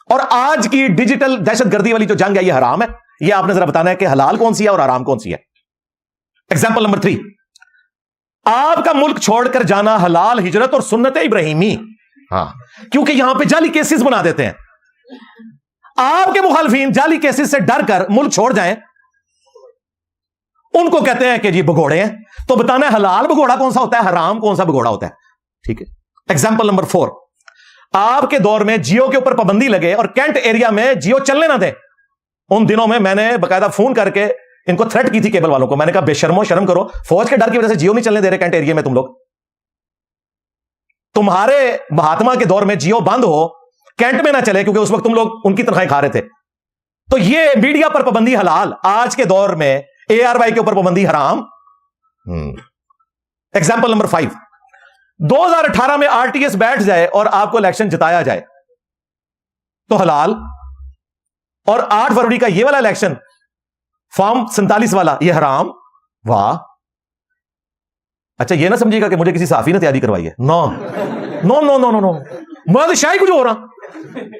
Speaker 1: اور آج کی ڈیجیٹل دہشت گردی والی جو جنگ ہے یہ حرام ہے. یہ آپ نے ذرا بتانا ہے کہ حلال کون سی ہے اور حرام کون سی ہے. ایگزامپل نمبر 3, آپ کا ملک چھوڑ کر جانا حلال ہجرت اور سنت ابراہیمی. ہاں کیونکہ یہاں پہ جعلی کیسز بنا دیتے ہیں. آپ کے مخالفین جعلی کیسز سے ڈر کر ملک چھوڑ جائیں, ان کو کہتے ہیں کہ جی بگوڑے ہیں. تو بتانا ہے حلال بگوڑا کون سا ہوتا ہے, حرام کون سا بگوڑا ہوتا ہے. ٹھیک ہے. ایگزامپل نمبر 4, آپ کے دور میں جیو کے اوپر پابندی لگے اور کینٹ ایریا میں جیو چلنے نہ دے. ان دنوں میں نے باقاعدہ فون کر کے ان کو تھریٹ کی تھی کیبل والوں کو. میں نے کہا بے شرمو شرم کرو, فوج کے ڈر کی وجہ سے جیو نہیں چلنے دے رہے کینٹ ایریا میں تم لوگ. تمہارے مہاتما کے دور میں جیو بند ہو, کینٹ میں نہ چلے کیونکہ اس وقت تم لوگ ان کی تنخواہیں کھا رہے تھے. تو یہ میڈیا پر پابندی حلال, آج کے دور میں ARY کے اوپر پابندی حرام. ایگزامپل نمبر 5, 2018 میں RTS بیٹھ جائے اور آپ کو الیکشن جتایا جائے تو حلال, اور 8 فروری کا یہ والا الیکشن فارم 47 والا یہ حرام. واہ, اچھا یہ نہ سمجھے گا کہ مجھے کسی صحافی نے تیاری کروائی ہے. نو نو نو نو نو نو, میں تو شاید کچھ ہو رہا.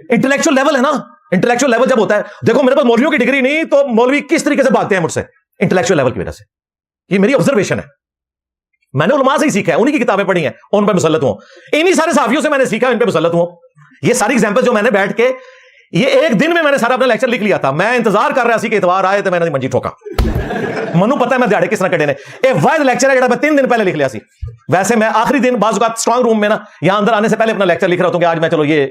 Speaker 1: انٹلیکچوئل لیول ہے نا, انٹلیکچوئل لیول جب ہوتا ہے, دیکھو میرے پاس مولویوں کی ڈگری نہیں تو مولوی کس طریقے سے بھاگتے ہیں مجھ سے, انٹلیکچوئل لیول کی وجہ سے. یہ میری آبزرویشن ہے, میں نے علماء سے ہی سیکھا ہے, انہی کی کتابیں پڑھی ہیں, ان پہ مسلط ہوں. انہی سارے صحافیوں سے میں نے سیکھا, ان پہ مسلط ہوں. یہ ساری ایگزامپل جو میں نے بیٹھ کے یہ ایک دن میں نے سارا اپنا لیکچر لکھ لیا تھا. میں انتظار کر رہا سی کہ اتوار آئے تو میں نے منجی ٹھوکا. منو پتا ہے میں دیہڑے کس طرح کٹے نے. یہ واحد لیکچر ہے جڑا میں 3 دن پہلے لکھ لیا سی. ویسے میں آخری دن بعض اوقات اسٹرانگ روم میں نا یہاں اندر آنے سے پہلے اپنا لیکچر لکھ رہا ہوں کہ آج میں چلو یہ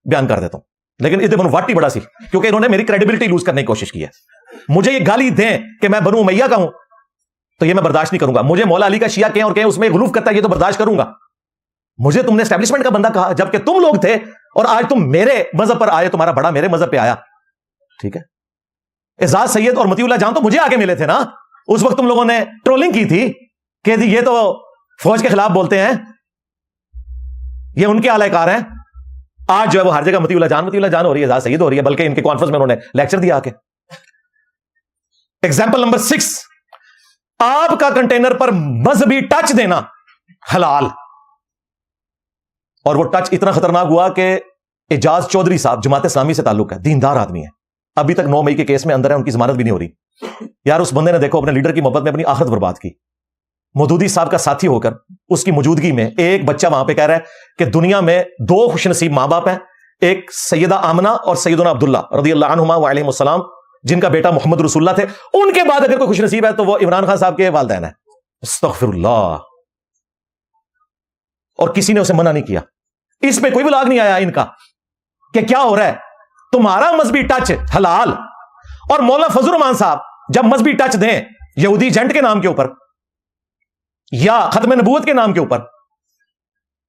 Speaker 1: بیان کر دیتا ہوں, لیکن ادھر بنو واٹ ہی بڑا سی, کیونکہ انہوں نے میری کریڈیبلٹی لوز کرنے کی کوشش کی ہے. مجھے یہ گالی دیں کہ میں بنو امیہ کا ہوں تو یہ میں برداشت نہیں کروں گا. مجھے مولا علی کا شیعہ کہیں اور کہیں اس میں غلوف کرتا ہے, یہ تو برداشت کروں گا. مجھے تم نے اسٹیبلشمنٹ کا بندہ کہا جبکہ تم لوگ تھے, اور آج تم میرے مذہب پر آئے, تمہارا بڑا میرے مذہب پہ آیا. ٹھیک ہے. اعزاز سید اور مطیع اللہ جان تو مجھے آگے ملے تھے نا. اس وقت تم لوگوں نے ٹرولنگ کی تھی کہ یہ تو فوج کے خلاف بولتے ہیں, یہ ان کے اعلی کار ہیں. آج جو ہے وہ ہر جگہ مطیع اللہ جان ہو رہی ہے, اعزاز سید ہو رہی ہے, بلکہ ان کے کانفرنس میں انہوں نے لیکچر دیا آ کے. ایگزامپل نمبر 6, آپ کا کنٹینر پر مذہبی ٹچ دینا حلال, اور وہ ٹچ اتنا خطرناک ہوا کہ اعجاز چودھری صاحب جماعت اسلامی سے تعلق ہے, دیندار آدمی ہے, ابھی تک 9 مئی کے کیس میں اندر ہے, ان کی ضمانت بھی نہیں ہو رہی. یار اس بندے نے دیکھو اپنے لیڈر کی محبت میں اپنی آخرت برباد کی. مودودی صاحب کا ساتھی ہو کر اس کی موجودگی میں ایک بچہ وہاں پہ کہہ رہا ہے کہ دنیا میں 2 خوش نصیب ماں باپ ہیں, ایک سیدہ آمنہ اور سیدنا عبداللہ رضی اللہ عنہما وعلیہم السلام، جن کا بیٹا محمد رسول اللہ تھے، ان کے بعد اگر کوئی خوش نصیب ہے تو وہ عمران خان صاحب کے والدین ہیں. استغفر اللہ. اور کسی نے اسے منع نہیں کیا. اس پہ کوئی بلاگ نہیں آیا ان کا کہ کیا ہو رہا ہے، تمہارا مذہبی ٹچ حلال، اور مولا فضل الرحمان صاحب جب مذہبی ٹچ دیں یہودی ایجنٹ کے نام کے اوپر یا ختم نبوت کے نام کے اوپر،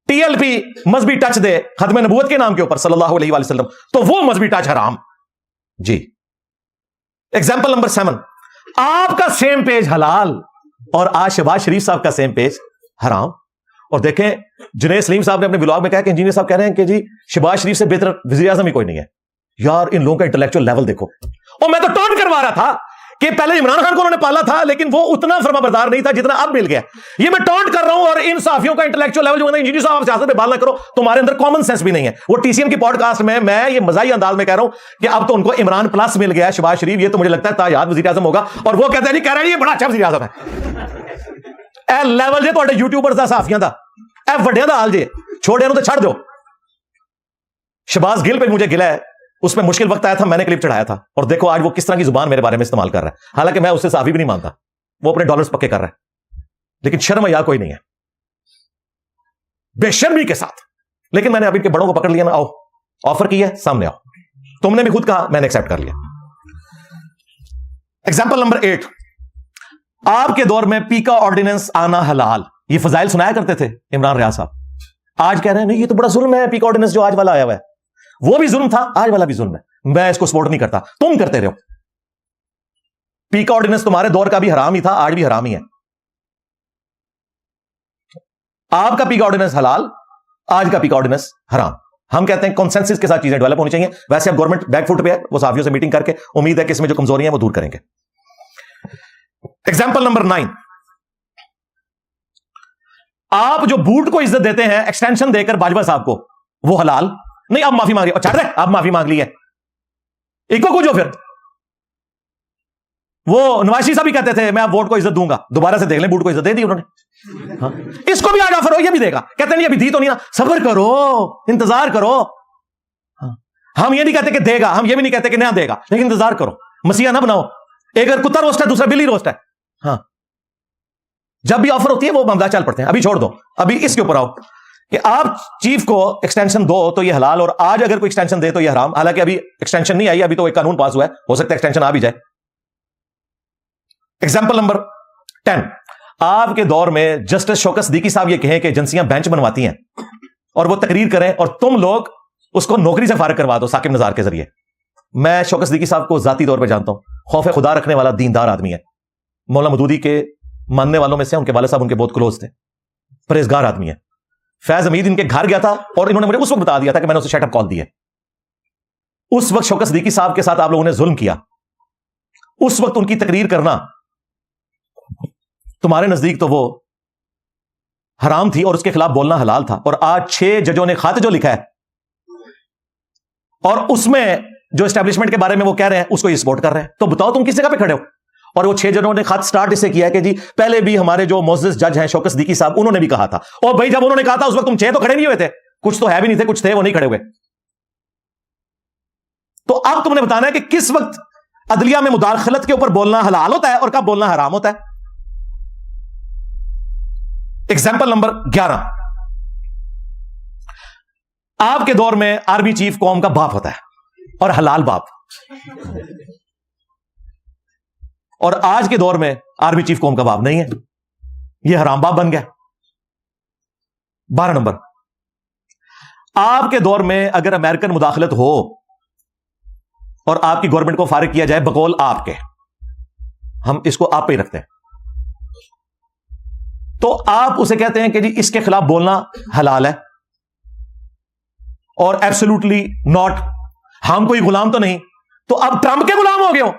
Speaker 1: ٹی ایل پی مذہبی ٹچ دے ختم نبوت کے نام کے اوپر صلی اللہ علیہ وآلہ وسلم، تو وہ مذہبی ٹچ حرام. جی ایگزامپل نمبر 7، آپ کا سیم پیج حلال اور آج شہباز شریف صاحب کا سیم پیج حرام. اور دیکھیں جنید سلیم صاحب نے اپنے بلاگ میں کہا کہ انجینئر صاحب کہہ رہے ہیں کہ جی شہباز شریف سے بہتر وزیر اعظم ہی کوئی نہیں ہے. یار ان لوگوں کا انٹلیکچوئل لیول دیکھو. اور میں تو ٹونٹ کروا رہا تھا کہ پہلے عمران خان کو انہوں نے پالا تھا لیکن وہ اتنا فرما بردار نہیں تھا جتنا اب مل گیا. یہ میں ٹونٹ کر رہا ہوں. اور ان صحافیوں کا انٹلیکچوئل لیول جو انجینئر صاحب سیاست پہ بات نہ کرو، تمہارے اندر کامن سینس بھی نہیں ہے. وہ ٹی سی ایم کی پوڈ کاسٹ میں یہ مزاحیہ انداز میں کہہ رہا ہوں کہ اب تو ان کو عمران پلس مل گیا شہباز شریف، یہ تو مجھے لگتا ہے تایاد وزیر اعظم ہوگا. اور وہ کہتے ہیں جی کہہ رہے ہیں یہ بڑا اچھا وزیر اعظم ہے. اے لیول جے تہاڈے یوٹیوبرز دا صحافیاں دا، اے وڈیاں دا حال جے، چھوڑے نو تے چھڑ دو. شہباز گل پہ مجھے گلا ہے، اس میں مشکل وقت آیا تھا، میں نے کلپ چڑھایا تھا، اور دیکھو آج وہ کس طرح کی زبان میرے بارے میں استعمال کر رہا ہے. حالانکہ میں اسے صحافی بھی نہیں مانتا، وہ اپنے ڈالرز پکے کر رہا ہے، لیکن شرم حیا کوئی نہیں ہے، بے شرمی کے ساتھ. لیکن میں نے ابھی کے بڑوں کو پکڑ لیا نا، آؤ آفر کی ہے سامنے آؤ. تم نے بھی خود کہا، میں نے ایکسپٹ کر لیا. ایگزامپل نمبر 8، آپ کے دور میں پی کا آرڈیننس آنا حلال، یہ فضائل سنایا کرتے تھے عمران ریاض صاحب. آج کہہ رہے ہیں نہیں یہ تو بڑا ظلم ہے پی کا آرڈیننس جو آج والا آیا ہوا ہے. وہ بھی ظلم تھا، آج والا بھی ظلم ہے. میں اس کو سپورٹ نہیں کرتا، تم کرتے رہو. پی کا آرڈیننس تمہارے دور کا بھی حرام ہی تھا، آج بھی حرام ہی ہے. آپ کا پی کا آرڈیننس حلال، آج کا پی کا آرڈیننس حرام. ہم کہتے ہیں کنسنسس کے ساتھ چیزیں ڈیولپ ہونی چاہیے. ویسے اب گورنمنٹ بیک فٹ پہ ہے، وہ صحافیوں سے میٹنگ کر کے امید ہے کہ اس میں جو کمزوریاں ہیں وہ دور کریں گے. ایگزامپل نمبر 9، آپ جو بوٹ کو عزت دیتے ہیں ایکسٹینشن دے کر باجوہ صاحب کو، وہ حلال نہیں. آپ معافی مانگ رہے، چھڑ رہے آپ معافی مانگ لی ہے، ایک کو جو پھر وہ نواز شریف صاحب بھی کہتے تھے میں اب ووٹ کو عزت دوں گا. دوبارہ سے دیکھ لیں بوٹ کو عزت دے دی انہوں نے. ہاں اس کو بھی آج آفر ہو، یہ بھی دے گا. کہتے ہیں نہیں ابھی دی تو نہیں نا، صبر کرو انتظار کرو. ہم یہ نہیں کہتے کہ دے گا، ہم یہ بھی نہیں کہتے کہ نہ دے گا، لیکن انتظار کرو. مسیح نہ بناؤ، ایک اگر کتا روسٹ ہے دوسرا بلی روسٹ ہے. ہاں جب بھی آفر ہوتی ہے وہ معاملہ چل پڑتے ہیں. ابھی چھوڑ دو، ابھی اس کے اوپر آؤ کہ آپ چیف کو ایکسٹینشن دو تو یہ حلال، اور آج اگر کوئی ایکسٹینشن دے تو یہ حرام. حالانکہ ابھی ایکسٹینشن نہیں آئی، ابھی تو ایک قانون پاس ہوا ہے، ہو سکتا ہے ایکسٹینشن آ بھی جائے. ایگزامپل نمبر 10، آپ کے دور میں جسٹس شوکت صدیقی صاحب یہ کہیں کہ ایجنسیاں بینچ بنواتی ہیں اور وہ تقریر کریں اور تم لوگ اس کو نوکری سے فارغ کروا دو ثاقب نزار کے ذریعے. میں شوکت صدیقی صاحب کو ذاتی طور پہ جانتا ہوں، خوف خدا رکھنے والا دیندار آدمی ہے. مولانا مودودی کے ماننے والوں میں سے ان کے والد صاحب ان کے بہت کلوز تھے، پرہیزگار آدمی ہے. فیض حمید ان کے گھر گیا تھا اور انہوں نے مجھے اس وقت بتا دیا تھا کہ میں نے اسے شٹ اپ کال دی ہے. اس وقت شوکت صدیقی صاحب کے ساتھ آپ لوگوں نے ظلم کیا. اس وقت ان کی تقریر کرنا تمہارے نزدیک تو وہ حرام تھی اور اس کے خلاف بولنا حلال تھا. اور آج 6 ججوں نے خط جو لکھا ہے اور اس میں جو اسٹیبلشمنٹ کے بارے میں وہ کہہ رہے ہیں اس کو یہ سپورٹ کر رہے ہیں. تو بتاؤ تم کس جگہ پہ کھڑے ہو؟ اور وہ 6 ججوں نے خط سٹارٹ اس سے کیا کہ جی پہلے بھی ہمارے جو معزز جج ہیں شوکت صدیقی صاحب انہوں نے بھی کہا تھا. اور بھائی جب انہوں نے کہا تھا اس وقت تم 6 تو کھڑے نہیں ہوئے تھے، کچھ تو ہے بھی نہیں تھے، کچھ تھے وہ نہیں کھڑے ہوئے. تو اب تم نے بتانا ہے کہ کس وقت عدلیہ میں مداخلت کے اوپر بولنا حلال ہوتا ہے اور کب بولنا حرام ہوتا ہے. ایگزامپل نمبر 11، آپ کے دور میں آرمی چیف قوم کا باپ ہوتا ہے اور حلال باپ، اور آج کے دور میں آرمی چیف قوم کا باپ نہیں ہے، یہ حرام باپ بن گیا. 12 نمبر، آپ کے دور میں اگر امریکن مداخلت ہو اور آپ کی گورنمنٹ کو فارغ کیا جائے بقول آپ کے، ہم اس کو آپ پہ ہی رکھتے ہیں، تو آپ اسے کہتے ہیں کہ جی اس کے خلاف بولنا حلال ہے اور ایبسولوٹلی ناٹ. ہم کوئی غلام تو نہیں، تو اب ٹرمپ کے غلام ہو گئے ہو،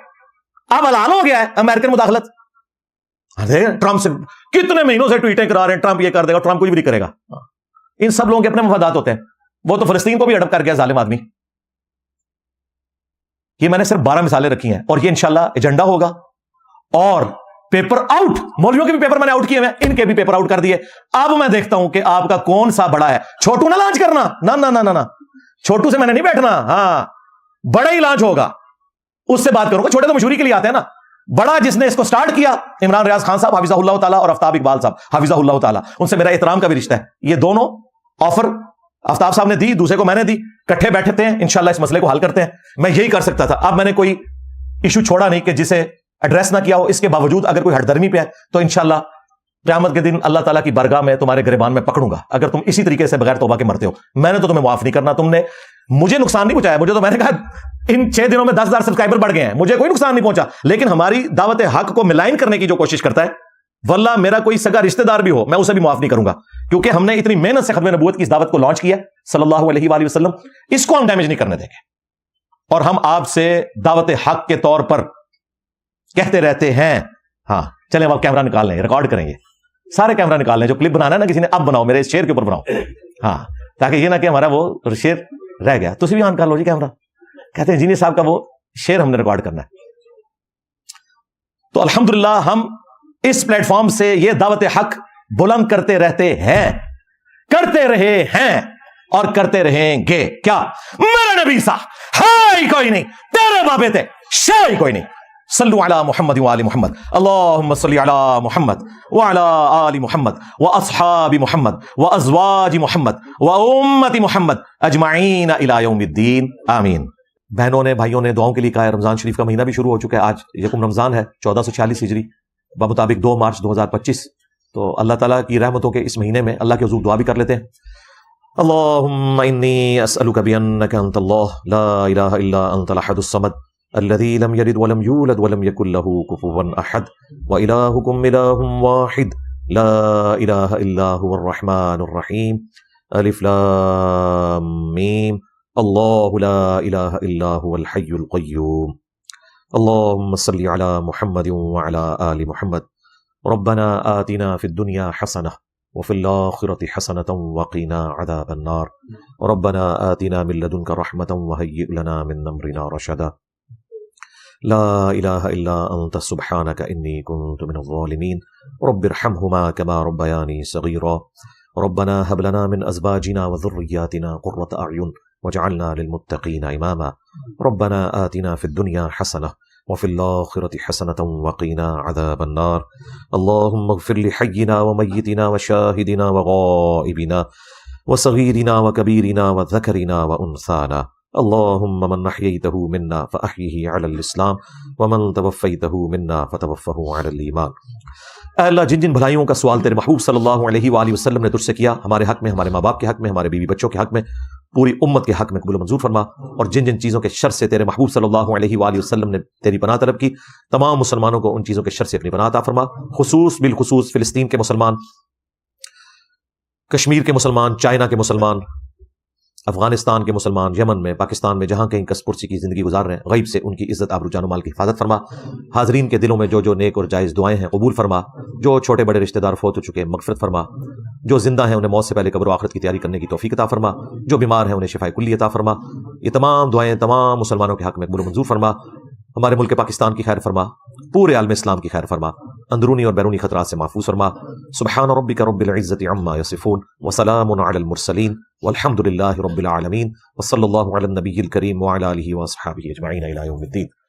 Speaker 1: اب حلال ہو گیا ہے امریکن مداخلت. ٹرمپ سے کتنے مہینوں سے ٹویٹیں کرا رہے ہیں ٹرمپ یہ کر دے گا، ٹرمپ کچھ بھی نہیں کرے گا. ان سب لوگوں کے اپنے مفادات ہوتے ہیں. وہ تو فلسطین کو بھی اڈپ کر گیا ظالم آدمی. یہ میں نے صرف 12 مثالیں رکھی ہیں اور یہ انشاءاللہ ایجنڈا ہوگا. اور پیپر آؤٹ، مولویوں کے بھی پیپر میں نے آؤٹ کیے ہیں، ان کے بھی پیپر آؤٹ کر دیے. اب میں دیکھتا ہوں کہ آپ کا کون سا بڑا ہے. چھوٹو نہ لانچ کرنا، نہ چھوٹو سے میں نے نہیں بیٹھنا, ہاں بڑا ہی لانچ ہوگا اس سے بات کروں گا. چھوٹے تو مشہوری کے لیے آتے ہیں نا, بڑا جس نے اس کو سٹارٹ کیا عمران ریاض خان صاحب حفظہ اللہ تعالیٰ اور آفتاب اقبال صاحب حفظہ اللہ تعالیٰ, ان سے میرا احترام کا بھی رشتہ ہے. یہ دونوں آفر آفتاب صاحب نے دی, دوسرے کو میں نے دی, کٹھے بیٹھتے ہیں انشاءاللہ اس مسئلے کو حل کرتے ہیں. میں یہی کر سکتا تھا. اب میں نے کوئی ایشو چھوڑا نہیں کہ جسے ایڈریس نہ کیا ہو. اس کے باوجود اگر کوئی ہٹ درمی پہ ہے تو انشاءاللہ قیامت کے دن اللہ تعالیٰ کی بارگاہ میں تمہارے گریبان میں پکڑوں گا اگر تم اسی طریقے سے بغیر توبہ کے مرتے ہو. میں نے تو تمہیں معاف نہیں کرنا, تم نے مجھے نقصان نہیں پہنچایا. مجھے تو میں نے کہا ان 6 دنوں میں 10,000 سبسکرائبر بڑھ گئے ہیں, مجھے کوئی نقصان نہیں پہنچا. لیکن ہماری دعوت حق کو ملائن کرنے کی جو کوشش کرتا ہے, واللہ میرا کوئی سگا رشتہ دار بھی ہو میں اسے بھی معاف نہیں کروں گا, کیونکہ ہم نے اتنی محنت سے ختم نبوت کی اس دعوت کو لانچ کیا صلی اللہ علیہ وآلہ وسلم. اس کو ہم ڈیمیج نہیں کرنے دیں گے. اور ہم آپ سے دعوت حق کے طور پر کہتے رہتے ہیں. ہاں چلیں اب کیمرہ نکال لیں, ریکارڈ کریں, گے سارے کیمرہ نکال لیں. جو کلپ بنانا ہے نا کسی نے اب بناؤ, میرے اس شعر کے اوپر بناؤ, ہاں تاکہ یہ نہ کہ ہمارا وہ شعر رہ گیا. تو بھی آن کر لو جی کیمرہ. کہتے ہیں انجینئر صاحب کا وہ شعر ہم نے ریکارڈ کرنا ہے. تو الحمدللہ ہم اس پلیٹ فارم سے یہ دعوت حق بلند کرتے رہتے ہیں, کرتے رہے ہیں اور کرتے رہیں گے. کیا میرا نبی صاحب ہے ہی کوئی نہیں, تیرے بابے تھے شاہ ہی کوئی نہیں. صلو علی محمد وآل محمد, اللہم صلی علی محمد وعلی آل محمد واصحاب محمد وازواج محمد وامت محمد اجمعین الی یوم الدین, آمین. بہنوں نے بھائیوں نے دعاؤں کے لیے کہا ہے. رمضان شریف کا مہینہ بھی شروع ہو چکا ہے. آج یکم رمضان ہے 1446 ہجری بمطابق 2 مارچ 2025. تو اللہ تعالیٰ کی رحمتوں کے اس مہینے میں اللہ کے حضور دعا بھی کر لیتے ہیں. اللہم انی اسألک بانک انت اللہ لا الہ الا انت الاحد الصمد الذي لم يلد ولم يولد ولم يكن له كفوا احد والهكم اله واحد لا اله الا هو الرحمن الرحيم الف لام میم الله لا اله الا هو الحي القيوم اللهم صل على محمد وعلى آل محمد ربنا آتنا في الدنيا حسنة وفي الآخرة حسنة وقنا عذاب النار ربنا آتنا من لدنك رحمة وهيئ لنا من أمرنا رشدا لا الہ الا انت سبحانک انی کنت من الظالمین رب ارحمہما کما ربیانی صغیرا ربنا هب لنا من ازواجنا وذریاتنا قرۃ اعین واجعلنا للمتقین اماما ربنا آتنا فی الدنیا حسنہ وفی الآخرة حسنة وقنا عذاب النار اللہم اغفر لحینا ومیتنا وشاہدنا وغائبنا وصغیرنا وکبیرنا وذکرنا وانثانا اللہم من احییتہ منا فاحیہ علی الاسلام ومن توفیتہ منا فتوفہ علی الایمان. اے اللہ جن جن بھلائیوں کا سوال تیرے محبوب صلی اللہ علیہ وآلہ وسلم نے تجھ سے کیا, ہمارے حق میں, ہمارے ماں باپ کے حق میں, ہمارے بیوی بچوں کے حق میں, پوری امت کے حق میں قبول و منظور فرما. اور جن جن چیزوں کے شر سے تیرے محبوب صلی اللہ علیہ وآلہ وسلم نے تیری پناہ طلب کی, تمام مسلمانوں کو ان چیزوں کے شر سے اپنی پناہ عطا فرما. بالخصوص فلسطین کے مسلمان, کشمیر کے مسلمان, چائنا کے مسلمان, افغانستان کے مسلمان, یمن میں, پاکستان میں, جہاں کہیں کس پرسی کی زندگی گزار رہے ہیں, غیب سے ان کی عزت آبرو جان و مال کی حفاظت فرما. حاضرین کے دلوں میں جو جو نیک اور جائز دعائیں ہیں قبول فرما. جو چھوٹے بڑے رشتہ دار فوت ہو چکے مغفرت فرما. جو زندہ ہیں انہیں موت سے پہلے قبر و آخرت کی تیاری کرنے کی توفیق عطا فرما. جو بیمار ہیں انہیں شفاء کلی عطا فرما. یہ تمام دعائیں تمام مسلمانوں کے حق میں قبول و منظور فرما. ہمارے ملک پاکستان کی خیر فرما, پورے عالم اسلام کی خیر فرما, اندرونی اور بیرونی خطرات سے محفوظ فرما. سبحان ربک رب العزۃ عما یصفون وسلام علی المرسلین والحمد للہ رب العالمین وصلی اللہ علی النبی الکریم وعلی آلہ واصحابہ اجمعین الی یوم الدین.